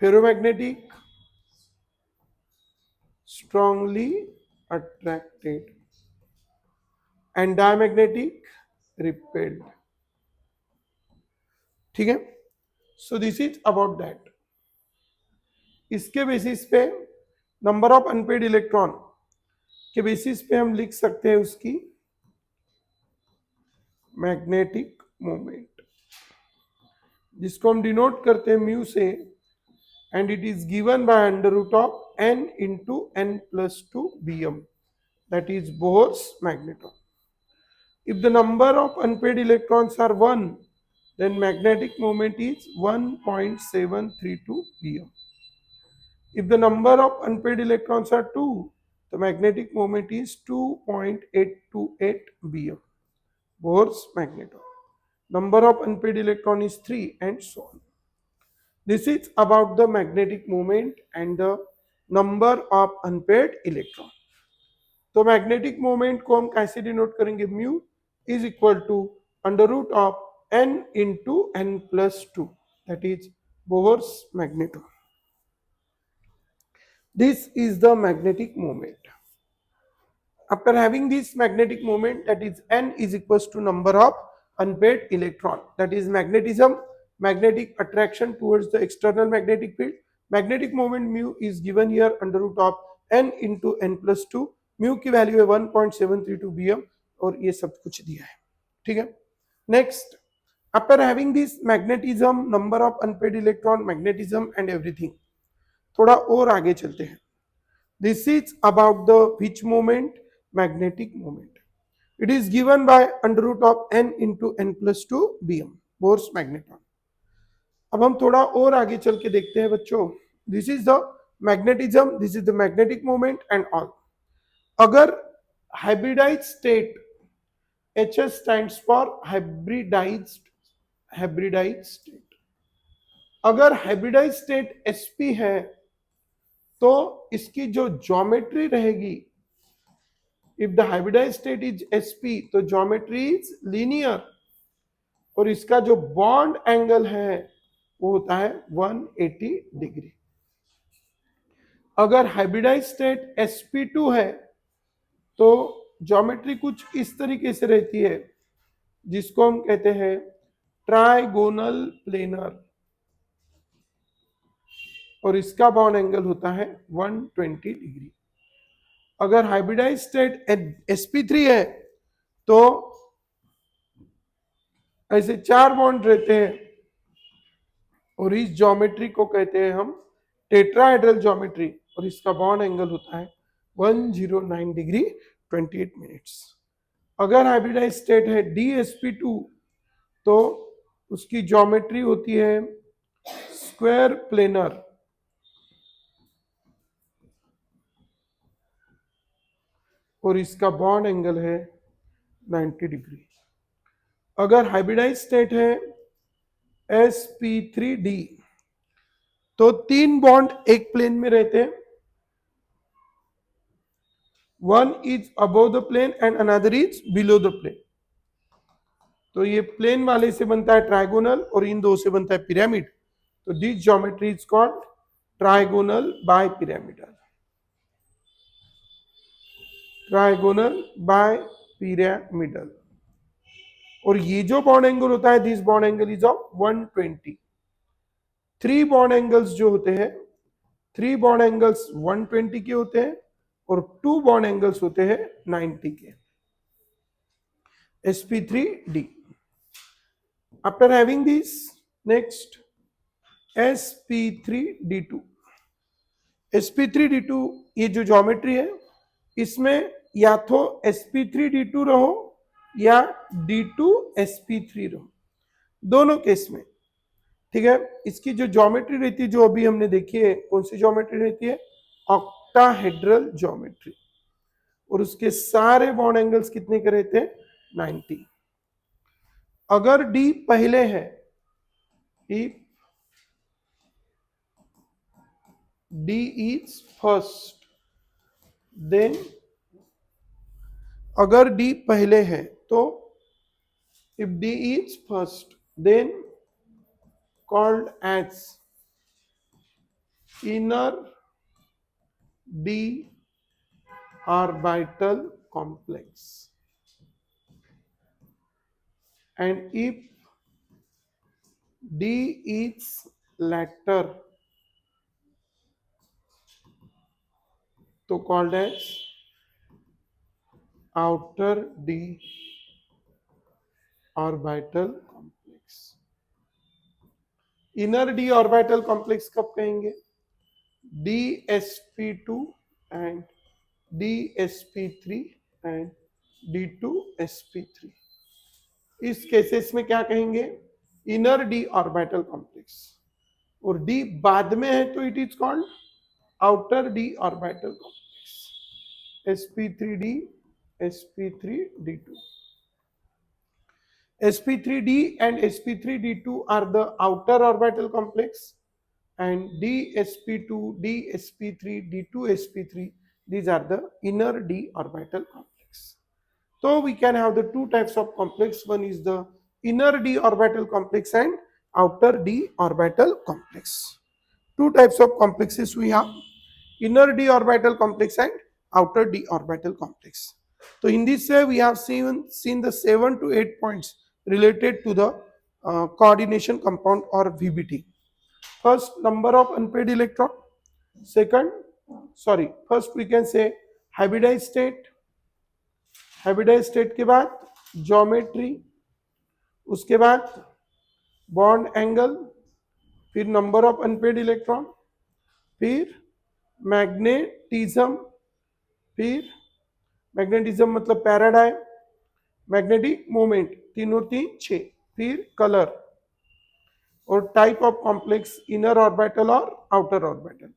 ferromagnetic strongly attracted, and diamagnetic repelled. ठीक है. So this is about that. इसके basis पे नंबर ऑफ अनपेयर्ड इलेक्ट्रॉन के बेसिस पे हम लिख सकते हैं उसकी मैग्नेटिक मोमेंट, जिसको हम डिनोट करते हैं म्यू से, and it is given by under root of n into n plus 2 bm, that is Bohr's magneton. If the number of unpaired electrons are 1, then magnetic moment is 1.732 bm. If the number of unpaired electrons are 2, the magnetic moment is 2.828 bm. Bohr's magneton. Number of unpaired electron is 3, and so on. This is about the magnetic moment and the number of unpaired electron. तो magnetic moment को हम कैसे denote करेंगे? Mu is equal to under root of n into n plus 2, that is Bohr's magneton. This is the magnetic moment. After having this magnetic moment, that is n is equals to number of unpaired electron, that is magnetism, magnetic attraction towards the external magnetic field. Magnetic moment mu is given here under root of n into n plus 2. Mu की value है 1.732 bm और ये सब कुछ दिया है, ठीक है। Next, after having this magnetism, number of unpaired electron, magnetism and everything, थोड़ा और आगे चलते हैं। This is about the which moment, magnetic moment. It is given by under root of n into n plus 2 bm, Bohr's magneton. अब हम थोड़ा और आगे चल के देखते हैं बच्चों। This is the magnetism, this is the magnetic moment and all. अगर hybridized state, HS stands for hybridized state, अगर हाइब्रिडाइज्ड स्टेट sp है तो इसकी जो ज्योमेट्री रहेगी, if the hybridized state is sp तो ज्योमेट्री इज लीनियर और इसका जो बॉन्ड एंगल है वो होता है 180 डिग्री। अगर हाइब्रिडाइज्ड स्टेट sp2 है तो ज्योमेट्री कुछ इस तरीके से रहती है जिसको हम कहते हैं ट्राइगोनल प्लेनर और इसका बॉन्ड एंगल होता है 120 डिग्री। अगर हाइब्रिडाइज्ड स्टेट sp3 है तो ऐसे 4 बॉन्ड रहते हैं और इस ज्योमेट्री को कहते हैं हम टेट्राहेड्रल ज्योमेट्री और इसका बॉन्ड एंगल होता है 109 डिग्री 28 मिनट्स। अगर हाइब्रिडाइज्ड स्टेट है dsp2 तो उसकी ज्योमेट्री होती है स्क्वायर प्लेनर और इसका बॉन्ड एंगल है 90 डिग्री। अगर हाइब्रिडाइज्ड स्टेट है sp3d तो 3 बॉन्ड एक प्लेन में रहते हैं, one is above the plane and another is below the plane. तो ये प्लेन वाले से बनता है ट्राइगोनल और इन दो से बनता है पिरामिड। तो this geometry is called trigonal bipyramidal, trigonal bipyramidal. और ये जो बॉन्ड एंगल होता है, this bond angle is of 120। 3 bond angles जो होते हैं, 3 बॉन्ड एंगल्स 120 के होते हैं और 2 बॉन्ड एंगल्स होते हैं 90 के। sp3d। After having this, next sp3d2। sp3d2 ये जो ज्योमेट्री है इसमें या तो sp3d2 रहो या d2sp3 रहो, दोनों केस में, ठीक है। इसकी जो ज्योमेट्री रहती है, जो अभी हमने देखी है, कौन सी ज्योमेट्री रहती है, ऑक्टाहेड्रल ज्योमेट्री, और उसके सारे बॉन्ड एंगल्स कितने के रहते हैं, 90। अगर d पहले है, if d is first, then अगर d पहले है तो if d is first then called as inner d orbital complex, and if d is later तो called as outer d orbital complex। Inner D orbital complex कब कहेंगे, dsp2 and dsp3 and d2sp3। इस cases में क्या कहेंगे, inner D orbital complex, और D बाद में है तो it is called outer D orbital complex, sp3d sp3d2। sp3d and sp3d2 are the outer orbital complex, and dsp2 dsp3 d2sp3 these are the inner d orbital complex. So we can have the 2 types of complex, one is the inner d orbital complex and outer d orbital complex. 2 types of complexes we have, inner d orbital complex and outer d orbital complex. So in this way we have seen the 7 to 8 points related to the coordination compound or VBT. First, number of unpaired electron. Second, first we can say hybridized state. Hybridize state के बाद geometry, उसके बाद bond angle, फिर number of unpaired electron, फिर magnetism, फिर magnetism मतलब paradigm, magnetic moment, तीन और तीन 6, फिर कलर और type of complex, inner orbital और outer orbital.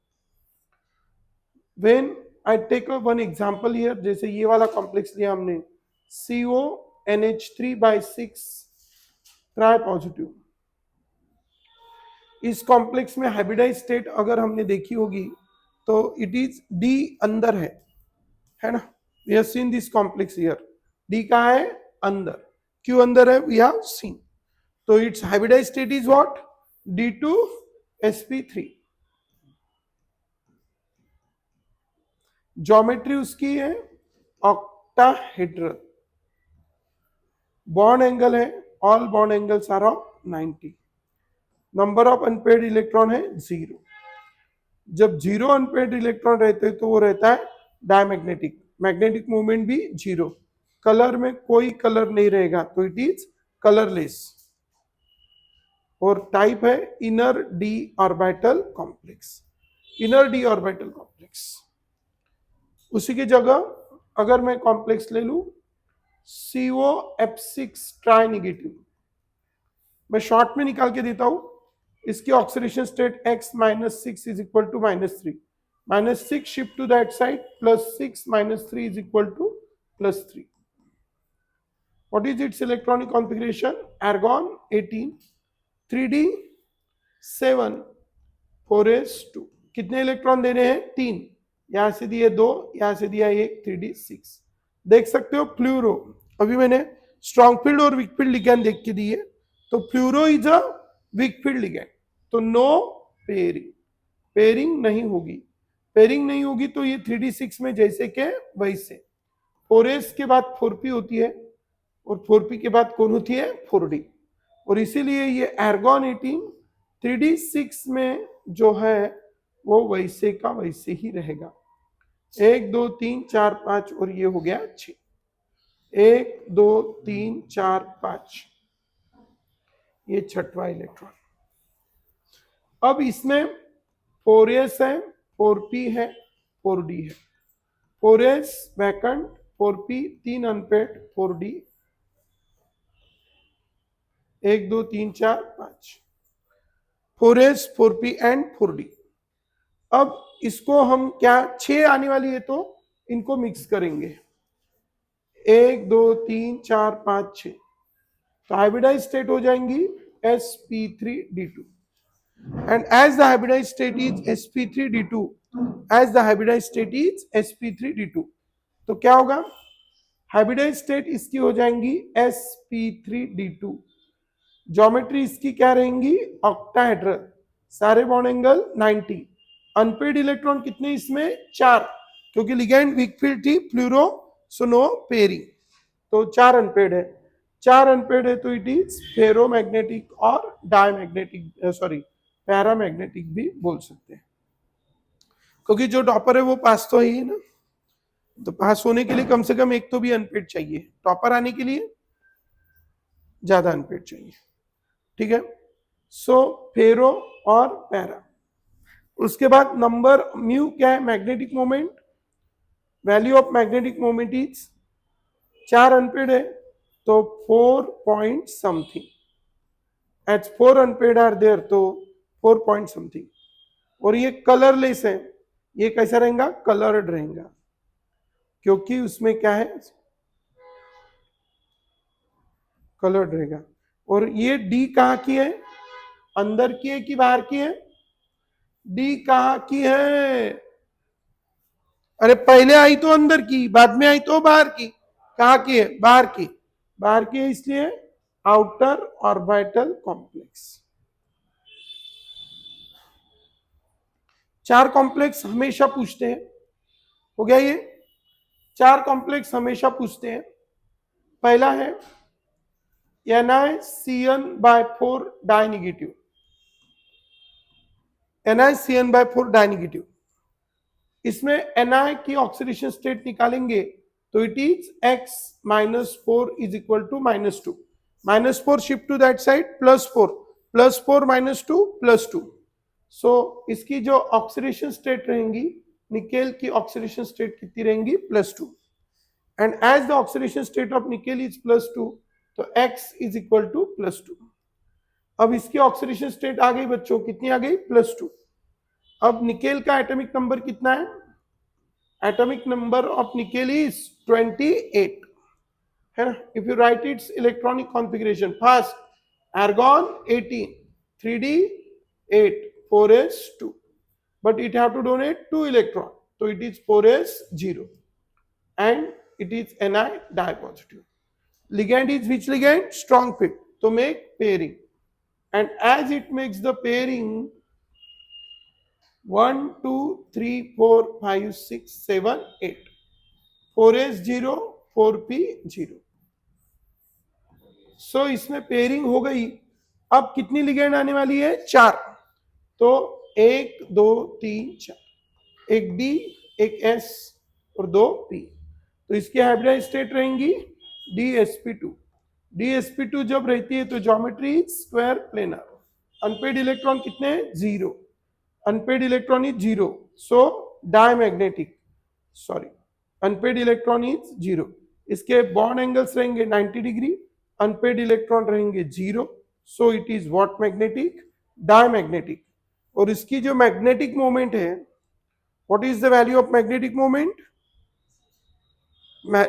When I take one example here, जैसे ये वाला कॉम्प्लेक्स लिया हमने CONH3/6 ट्राई पॉजिटिव. इस कॉम्प्लेक्स में हाइब्रिडाइज स्टेट अगर हमने देखी होगी तो इट इज डी अंदर है ना. We have seen this complex here. D कहाँ है? अंदर. क्यों अंदर है? We have seen. तो its hybridize state is what? D2sp3. Geometry उसकी है ऑक्टाहेड्रल. बॉन्ड एंगल है, all bond angles are of 90. Number of unpaired electron है 0. जब 0 अनपेड इलेक्ट्रॉन रहते हैं तो वो रहता है डायमैग्नेटिक. मैग्नेटिक मूवमेंट भी 0. कलर में कोई कलर नहीं रहेगा तो इट इज कलरलेस. और टाइप है inner D orbital complex. Inner D orbital complex. उसी की जगह अगर मैं कॉम्प्लेक्स ले लूं COF6 ट्राई नेगेटिव, मैं शॉर्ट में निकाल के देता हूं. इसकी oxidation state x -6 is equal to -3. -6 shift to that side, +6 -3 is equal to +3. What is its electronic configuration? Argon 18, 3d7, 4s2. कितने इलेक्ट्रॉन देने हैं? 3. यहां से दिए 2, यहां से दिया 1, 3d6. देख सकते हो फ्लूरो. अभी मैंने स्ट्रॉन्ग फील्ड और वीक फील्ड लिगैंड देख के दिए. तो fluoro is a weak field ligand, तो नो पेयरिंग. पेयरिंग नहीं होगी. पेयरिंग नहीं होगी तो ये 3d6 में जैसे के वैसे. 4s के बाद 4p होती है और 4p के बाद कौन होती है? 4d. और इसीलिए ये आर्गॉन 18 3d6 में जो है वो वैसे का वैसे ही रहेगा. 1 2 3 4 5 और ये हो गया 6. 1 2 3 4 5, ये छठवां इलेक्ट्रॉन. अब इसमें 4s है, 4p है, 4d है. 4s vacant, 4p 3 unpaid, 4d 1 2 3 4 5. 4s 4p and 4d. अब इसको हम क्या 6 आने वाली है तो इनको मिक्स करेंगे. 1 2 3 4 5 6. तो हाइब्रिडाइज स्टेट हो जाएंगी sp3d2. and as the hybridized state is sp3d2, as the hybridized state is sp3d2, तो क्या होगा? हाइब्रिडाइज स्टेट इसकी हो जाएंगी sp3d2. ज्योमेट्री इसकी क्या रहेंगी? ऑक्टाहेड्रल. सारे बॉन्ड एंगल 90. अनपेड इलेक्ट्रॉन कितने इसमें? 4, क्योंकि लिगैंड वीक फील्ड थी फ्लूरो, सो नो पेयरिंग. तो 4 अनपेड है. 4 अनपेड है तो इट इज फेरोमैग्नेटिक और डायमैग्नेटिक, पैरामैग्नेटिक भी बोल सकते हैं. क्योंकि जो टॉपर है वो पास तो ही है ना. तो पास होने के लिए कम से कम एक तो भी अनपेड चाहिए. टॉपर आने के लिए ज्यादा अनपेड चाहिए. ठीक है. सो फेरो और पैरा. उसके बाद नंबर म्यू क्या है? Magnetic moment. Value of magnetic moment is 4 unpaired है तो 4 point something. As 4 unpaired are there तो 4 पॉइंट समथिंग. और ये कलरलेस है. ये कैसा रहेगा? कलर्ड रहेगा, क्योंकि उसमें क्या है? कलर्ड रहेगा. और ये डी कहाँ की है? अंदर की है कि बाहर की है? डी कहाँ की है? अरे पहले आई तो अंदर की, बाद में आई तो बाहर की. कहाँ की है? बाहर की. बाहर की है इसलिए आउटर ऑर्बिटल कॉम्प्लेक्स. 4 कॉम्प्लेक्स हमेशा पूछते हैं, हो गया ये 4 कॉम्प्लेक्स हमेशा पूछते हैं। पहला है NiCN/4 डाइनेगेटिव, NiCN/4 डाइनेगेटिव। इसमें Na की ऑक्सीडेशन स्टेट निकालेंगे तो it is X -4 is equal to -2, -4 shift to that side, +4, +4 -2 +2। सो इसकी जो ऑक्सीडेशन स्टेट रहेंगी, निकेल की ऑक्सीडेशन स्टेट कितनी रहेंगी, +2। And as the oxidation state of nickel is +2, तो X इज इक्वल टू +2। अब इसकी ऑक्सीडेशन स्टेट आ गई बच्चों, कितनी आ गई, +2। अब निकेल का एटॉमिक नंबर कितना है, atomic number of nickel is 28 है ना। If you right it's electronic configuration, first argon 18, 3d 8, 4s2, but it have to donate 2 electron, so it is 4s0 and it is Ni dipositive. Ligand is which ligand, strong fit, to make pairing, and as it makes the pairing 1 2 3 4 5 6 7 8, 4s0 4p0। सो इसमें pairing हो गई। अब कितनी ligand आने वाली है, 4। तो 1 2 3 4, एक D, एक S और 2 P। तो इसकी हाइब्रिडाइज स्टेट रहेंगी DsP2। DsP2 जब रहती है तो geometry square planar. Unpaired electron कितने, 0। Unpaired electron is 0, so diamagnetic, sorry, unpaired electron is 0। इसके बॉन्ड एंगल्स रहेंगे 90 डिग्री, अनपेड इलेक्ट्रॉन रहेंगे 0, सो it is what, magnetic, diamagnetic. और इसकी जो मैग्नेटिक मोमेंट है, what is the value of magnetic moment,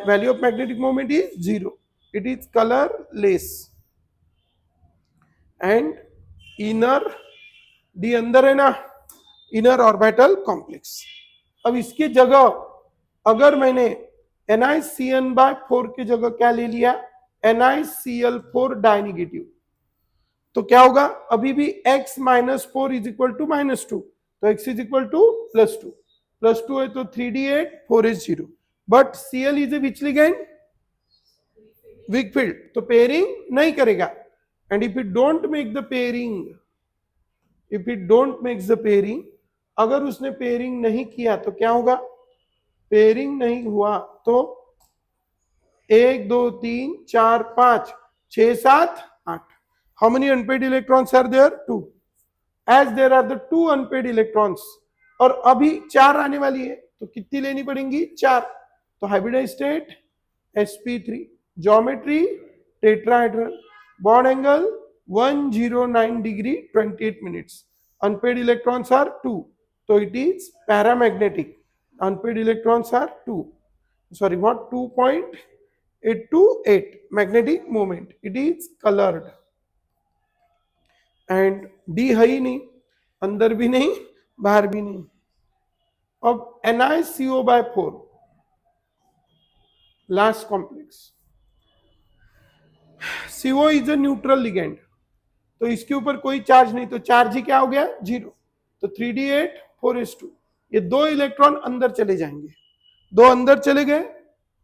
value of magnetic moment is 0, it is colourless and inner, D अंदर है ना, इनर ऑर्बिटल कॉम्प्लेक्स। अब इसकी जगह अगर मैंने NiCN/4 की जगह क्या ले लिया, NiCl4 डाइनेगेटिव, तो क्या होगा, अभी भी X -4 इज इक्वल टू -2, तो X इज इक्वल टू +2, +2 है तो 3d8 4s0, but Cl is a which ligand, weak field, तो पेयरिंग नहीं करेगा। And if it don't make the pairing, if it don't make the pairing, अगर उसने pairing नहीं किया तो क्या होगा, पेयरिंग नहीं हुआ तो 1 2 3 4 5 6 7 8, how many unpaired electrons are there, 2, as there are the 2 unpaired electrons, और अभी 4 आने वाली है तो कितनी लेनी पड़ेंगी, 4। तो hybridize state sp3, geometry tetrahedral, bond angle 109 degree 28 minutes, unpaired electrons are 2, तो it is paramagnetic, unpaired electrons are 2, sorry what, 2.828 magnetic moment, it is colored and D है ही नहीं, अंदर भी नहीं बाहर भी नहीं। अब NiCO/4 last complex, CO is a neutral ligand, तो इसके ऊपर कोई चार्ज नहीं, तो चार्ज ही क्या हो गया, 0, तो 3d8 4s2, ये 2 इलेक्ट्रॉन अंदर चले जाएंगे, 2 अंदर चले गए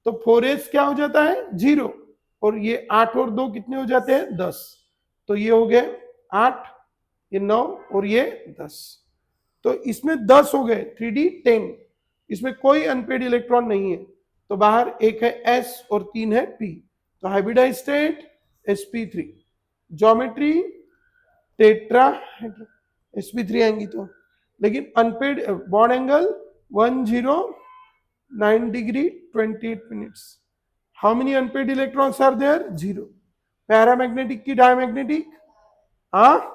तो 4s क्या हो जाता है, 0, और ये 8 और 2 कितने हो जाते हैं, 10, तो ये हो गए 8, ये 9 और ये 10, तो इसमें 10 हो गए, 3d10, इसमें कोई अनपेड इलेक्ट्रॉन नहीं है, तो बाहर एक है S और 3 है P, तो hybridize state sp3, geometry tetra, sp3 आएंगी तो, लेकिन unpaired, bond angle 109 degree 28 minutes, how many unpaired electrons are there, 0। Paramagnetic की डायमैग्नेटिक, हाँ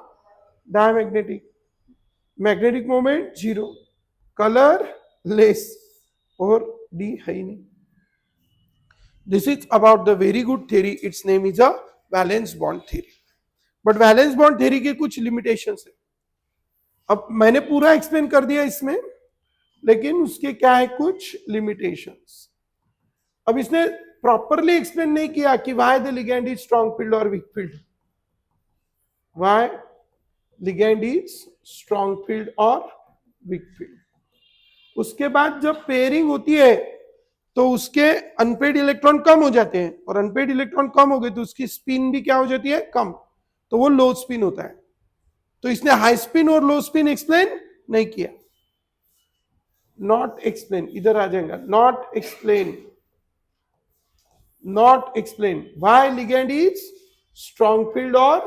diamagnetic, magnetic moment 0, colourless, और डी है ही नहीं। This is about the very good theory, its name is a valence bond theory, but valence bond theory के कुछ limitations है। अब मैंने पूरा एक्सप्लेन कर दिया इसमें, लेकिन उसके क्या है कुछ लिमिटेशंस। अब इसने प्रॉपरली एक्सप्लेन नहीं किया कि why the ligand is strong field और weak field, why ligand is strong field और वीक फील्ड। उसके बाद जब पेयरिंग होती है तो उसके अनपेड इलेक्ट्रॉन कम हो जाते हैं, और अनपेड इलेक्ट्रॉन कम हो गए तो उसकी स्पिन भी क्या हो जाती है, कम, तो वो लो स्पिन होता है। तो इसने हाई स्पिन और लो स्पिन एक्सप्लेन नहीं किया। नॉट एक्सप्लेन, इधर आ जाएगा, not explain, not explain why ligand is strong field और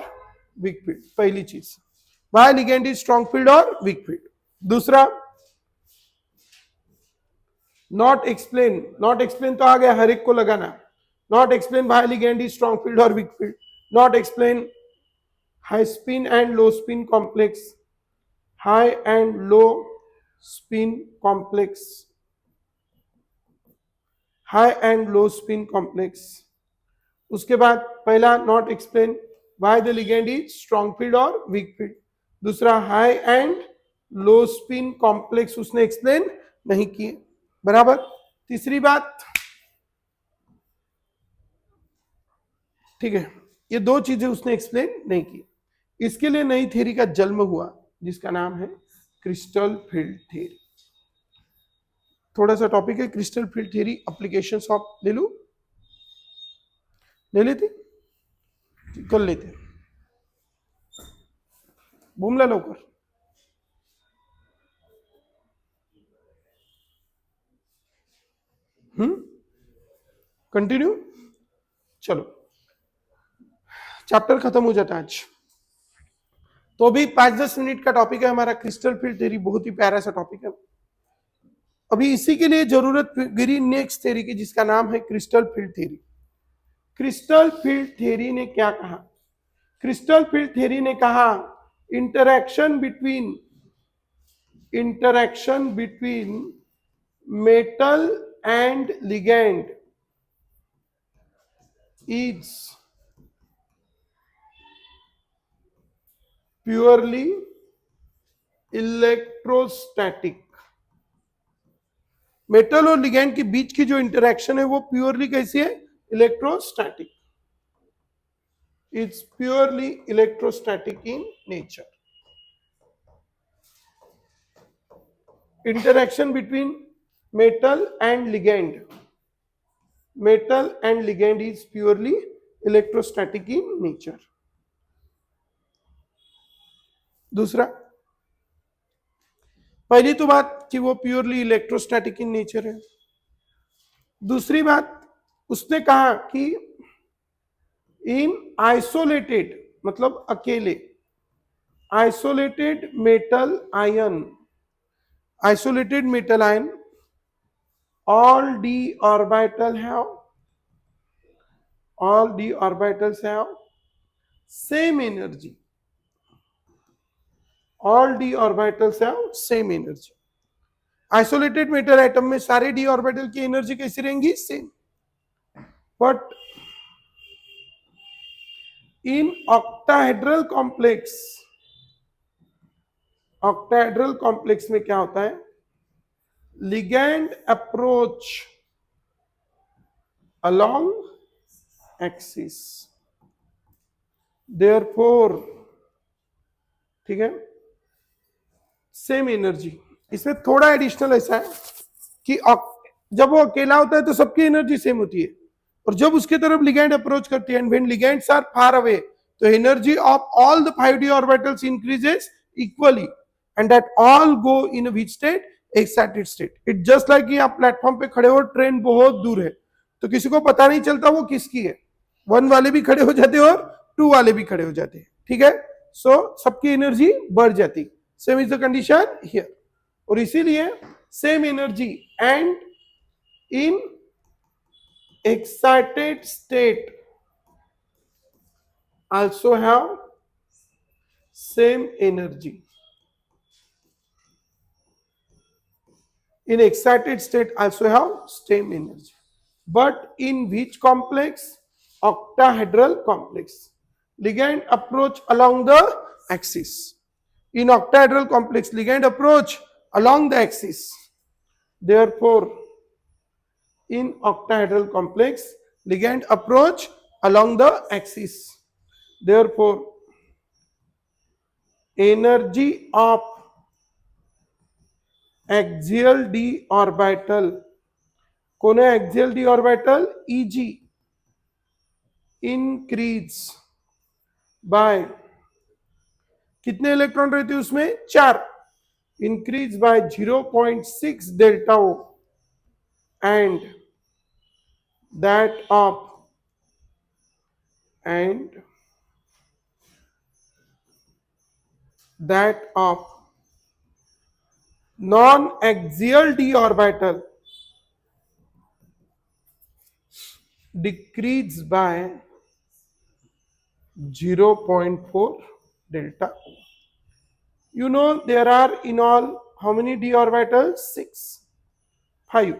वीक फील्ड, पहली चीज, why ligand is strong field और वीक फील्ड। दूसरा, नॉट एक्सप्लेन, नॉट एक्सप्लेन तो आ गया, हर एक को लगाना, not explain why ligand is strong field और weak field, not explain high spin and low spin complex, high and low spin complex, high and low spin complex. उसके बाद पहला not explain why the ligand is strong field और weak field, दूसरा high and low spin complex उसने explain नहीं किए, बराबर। तीसरी बात, ठीक है, ये दो चीजें उसने एक्सप्लेन नहीं की। इसके लिए नई थ्योरी का जन्म हुआ जिसका नाम है क्रिस्टल फील्ड थ्योरी। थोड़ा सा टॉपिक है crystal field theory, applications of, ले लूं, ले लेते, कर लेते, बुमला लवकर। कंटिन्यू, चलो चैप्टर खत्म हो जाता है आज। तो अभी 5-10 मिनट का टॉपिक है हमारा क्रिस्टल फील्ड थ्योरी, बहुत ही प्यारा सा टॉपिक है। अभी इसी के लिए जरूरत गिरी नेक्स्ट थ्योरी की जिसका नाम है crystal field theory. Crystal field theory ने क्या कहा? क्रिस्टल फील्ड थ्योरी ने कहा interaction between metal and ligand is purely electrostatic. Metal और लिगेंड के बीच की जो इंटरेक्शन है वो प्योरली कैसी है? Electrostatic. It's purely electrostatic in nature. Interaction between metal and ligand is purely electrostatic in nature। दूसरा, पहली तो बात कि वो प्योरली इलेक्ट्रोस्टैटिक इन नेचर है। दूसरी बात, उसने कहा कि इन आइसोलेटेड, मतलब अकेले, isolated metal ion, all d orbitals have same energy, all d orbitals have same energy। Isolated metal atom में सारे डी ऑर्बिटल की एनर्जी कैसी रहेंगी? Same. But in octahedral complex में क्या होता है? ligand approach along axis, therefore, ठीक है, सेम एनर्जी। इसमें थोड़ा एडिशनल ऐसा है कि जब वो अकेला होता है तो सबकी एनर्जी सेम होती है, और जब उसके तरफ लिगैंड अप्रोच करती है, and when ligands are far away, तो energy of all the 5d orbitals increases equally, and that all go in which state? Excited state. It just like कि आप प्लेटफॉर्म पे खड़े हो, ट्रेन बहुत दूर है, तो किसी को पता नहीं चलता वो किसकी है, 1 वाले भी खड़े हो जाते हैं और 2 वाले भी खड़े हो जाते हैं, ठीक है। सो सबकी एनर्जी बढ़ जाती। Same is the condition here, और इसीलिए same energy and in excited state also have same energy. In excited state also have same energy, but in which complex? Octahedral complex. Ligand approach along the axis. In octahedral complex, ligand approach along the axis. Therefore, in octahedral complex, ligand approach along the axis. Therefore, energy of axial D orbital, कौन है axial D orbital? EG increase by, कितने इलेक्ट्रॉन रहते हैं उसमें? 4, increase by 0.6 delta O and that of non axial D orbital decrease by 0.4 delta O. You know there are in all how many d orbitals? 6, 5,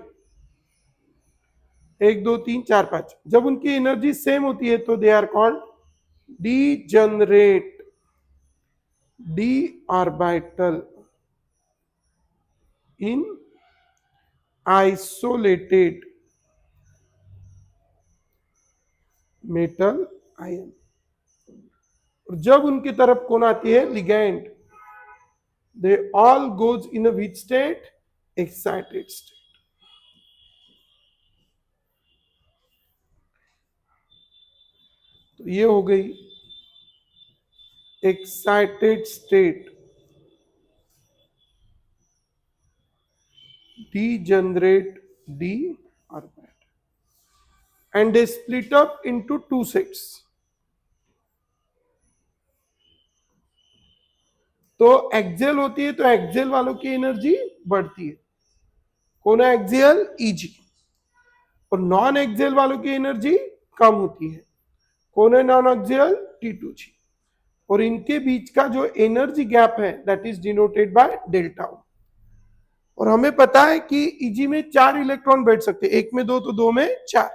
1 2 3 4 5। जब उनकी energy same होती है तो they are called degenerate D orbital in isolated metal ion. और जब उनकी तरफ कौन आती है? Ligand, they all goes in a which state? Excited state. तो ये हो गई excited state, degenerate d orbit, and they split up into 2 sets. तो एक्सेल होती है तो एक्सेल वालों की एनर्जी बढ़ती है, कौन है एक्सेल? ईजी। और नॉन एक्सेल वालों की एनर्जी कम होती है, कौन है नॉन एक्सेल? T2G। और इनके बीच का जो एनर्जी गैप है that is denoted by delta O. और हमें पता है कि ईजी में 4 इलेक्ट्रॉन बैठ सकते हैं, एक में 2 तो 2 में 4।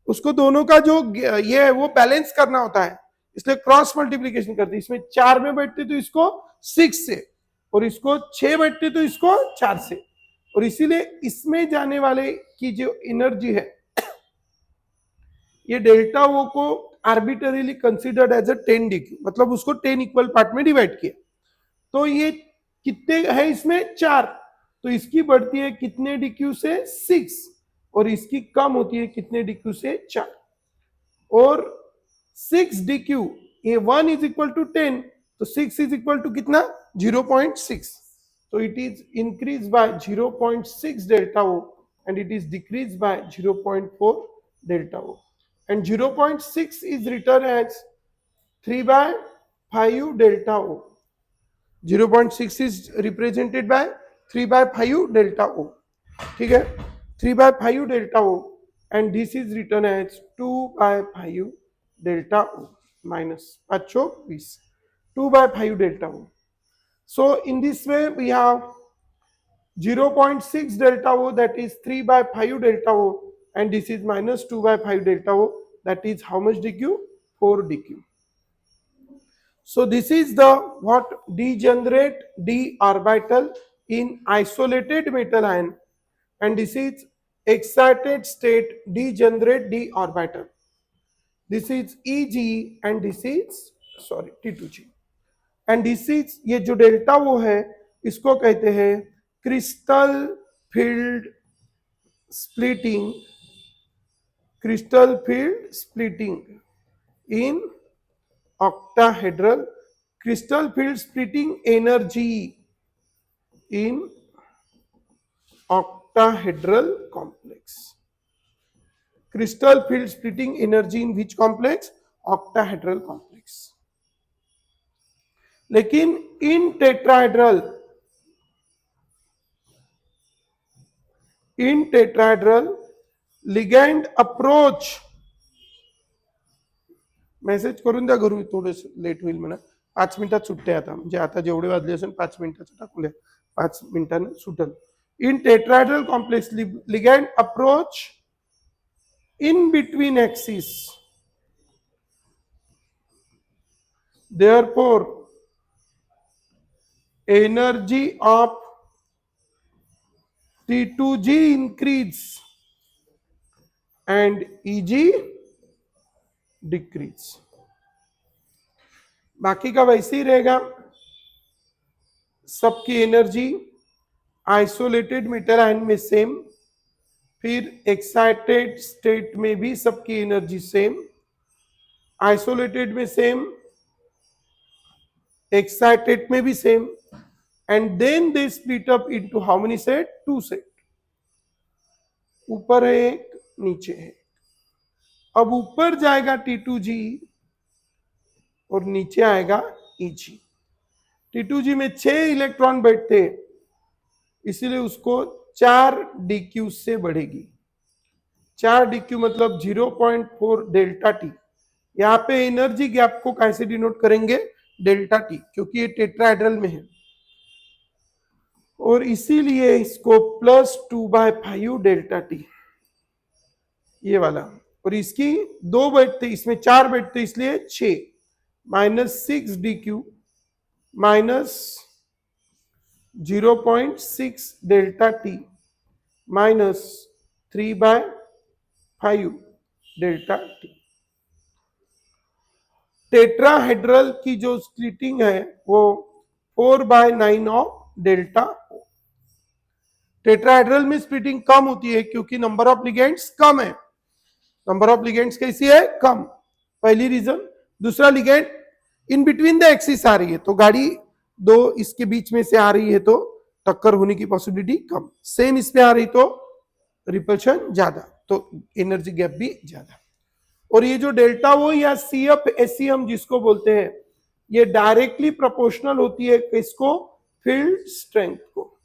उसको दोनों का जो ये है वो बैलेंस करना होता है, इसलिए क्रॉस मल्टीप्लीकेशन करते हैं। इसमें 4 में बैठते तो इसको 6 से, और इसको 6 बैठते तो इसको 4 से। और इसीलिए इसमें जाने वाले की जो एनर्जी है ये डेल्टा ओ को आर्बिटरीली कंसिडर्ड एज अ 10 DQ, मतलब उसको 10 इक्वल पार्ट में डिवाइड किया। तो ये कितने है इसमें? 4। तो इसकी बढ़ती है कितने DQ से? 6। और इसकी कम होती है कितने DQ से? 4। और 6 DQ, ये 1 इज इक्वल टू 10, तो 6 इज इक्वल टू कितना? 0.6। तो it is increase by 0.6 delta O and it is decrease by 0.4 delta O, and 0.6 is written as 3/5 delta O. 0.6 is represented by 3/5 delta O. ठीक है, 3/5 delta O, and this is written as 2/5 delta O minus 520, 2/5 delta O. So in this way we have 0.6 delta O, that is 3/5 delta O, and this is minus 2/5 delta O, that is how much DQ? 4 DQ. So this is the what? Degenerate d orbital in isolated metal ion, and this is excited state degenerate d orbital. This is EG and this is sorry T2G, and this is ये जो delta वो है इसको कहते हैं crystal field splitting, crystal field splitting in octahedral, crystal field splitting energy in octahedral complex. Crystal field splitting energy in which complex? Octahedral complex. लेकिन इन tetrahedral ligand approach, message करून द्या घरून, थोडंसं लेट होईल म्हणा, 5 मिनिटात सुटते आता, म्हणजे आता जेवढे वाजले असेल 5 मिनिटाचं टाकून द्या, 5 मिनिटानं सुटल. In tetrahedral complex ligand approach in between axis, therefore energy of T2G increase and EG decrease. बाकी का वैसे ही रहेगा, सबकी एनर्जी आइसोलेटेड मेटल आयन में सेम, फिर एक्साइटेड स्टेट में भी सबकी एनर्जी सेम, आइसोलेटेड में सेम, एक्साइटेड में भी same, and then they split up into how many set? 2 set. ऊपर है एक, नीचे है। अब ऊपर जाएगा T2G और नीचे आएगा EG। T2G में 6 इलेक्ट्रॉन बैठते, इसीलिए उसको 4 DQ से बढ़ेगी। 4 DQ मतलब 0.4 डेल्टा टी। यहाँ पे एनर्जी गैप को कैसे डिनोट करेंगे? डेल्टा टी, क्योंकि ये टेट्राहेड्रल में है, और इसीलिए इसको +2/5 डेल्टा टी, ये वाला। और इसकी 2 बैठते, इसमें 4 बैठते, इसलिए 6 -6 DQ minus 0.6 delta T minus 3/5 delta T. Tetrahedral की जो स्प्लिटिंग है वो 4/9 ऑफ डेल्टा ओ। टेट्राहेड्रल में स्प्लिटिंग कम होती है क्योंकि नंबर ऑफ लिगेंड्स कम है। नंबर ऑफ लिगेंड्स कैसी है? कम, पहली रीजन। दूसरा, ligand in between the axis आ रही है, तो गाड़ी दो इसके बीच में से आ रही है तो टक्कर होने की पॉसिबिलिटी कम। सेम इसमें आ रही तो रिपल्शन ज्यादा, तो एनर्जी गैप भी ज्यादा। और ये जो डेल्टा वो या CF/SE हम जिसको बोलते हैं, ये डायरेक्टली प्रोपोर्शनल होती है किसको? फील्ड स्ट्रेंथ को।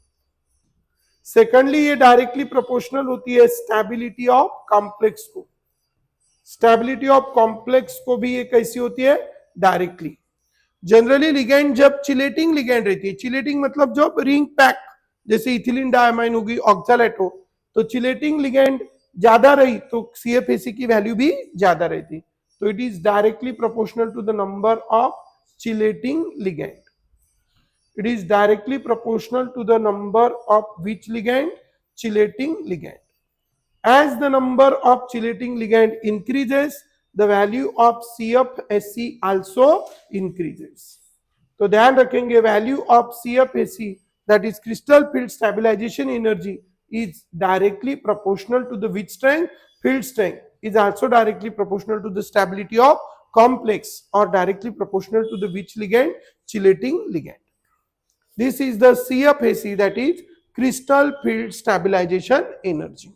सेकेंडली, ये डायरेक्टली प्रोपोर्शनल होती है स्टेबिलिटी ऑफ कॉम्प्लेक्स को। स्टेबिलिटी ऑफ कॉम्प्लेक्स को भी ये कैसी होती है? डायरेक्टली। जनरली लिगेंड जब चिलेटिंग लिगेंड रहती है, चिलेटिंग मतलब जब रिंग पैक, जैसे इथिलीन डायमाइन होगी, ऑक्सैलेट हो, तो चिलेटिंग लिगेंड ज्यादा रही तो CF/SE की वैल्यू भी ज्यादा रहती, तो it is directly proportional to the number of chelating ligand. It is directly proportional to the number of which ligand? Chelating ligand. As the number of chelating ligand increases, the value of CF/SE also increases. तो ध्यान रखेंगे, value of CF/SE, that is crystal field stabilization energy, is directly proportional to the which strength? Field strength. Is also directly proportional to the stability of complex, or directly proportional to the which ligand? Chelating ligand. This is the CF/SE, that is crystal field stabilization energy.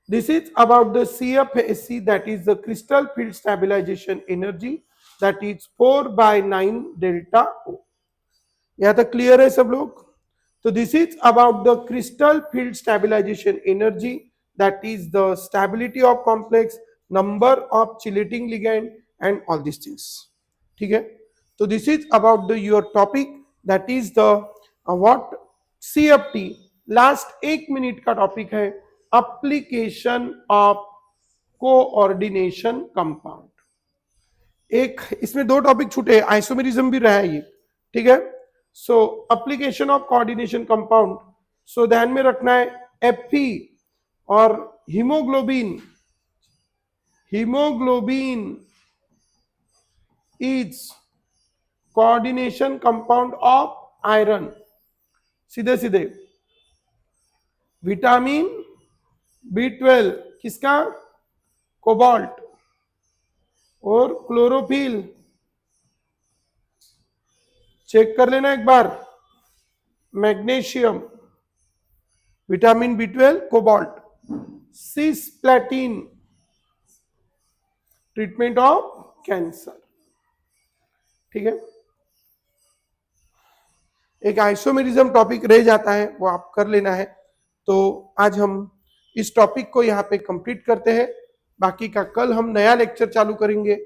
This is about the CF/SE, that is the crystal field stabilization energy, that is 4/9 delta O. यहाँ तक clear है सब लोग? तो this is about the crystal field stabilization energy, that is the stability of complex, number of chelating ligand and all these things. ठीक है? तो this is about the your topic, that is the what? CFT। Last 1 minute का topic है application of coordination compound. एक इसमें 2 topic छूटे, isomerism भी रहा है ये, ठीक है? So application of coordination compound, so ध्यान में रखना है Fe और haemoglobin. Haemoglobin is coordination compound of iron. सीधे सीधे विटामिन B12 किसका? कोबाल्ट। और क्लोरोफिल चेक कर लेना एक बार, magnesium. Vitamin B12 cobalt. Cisplatin treatment of cancer, ठीक है? एक आइसोमेरिज्म टॉपिक रह जाता है, वो आप कर लेना है। तो आज हम इस टॉपिक को यहाँ पे कंप्लीट करते हैं, बाकी का कल हम नया लेक्चर चालू करेंगे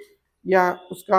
या उसका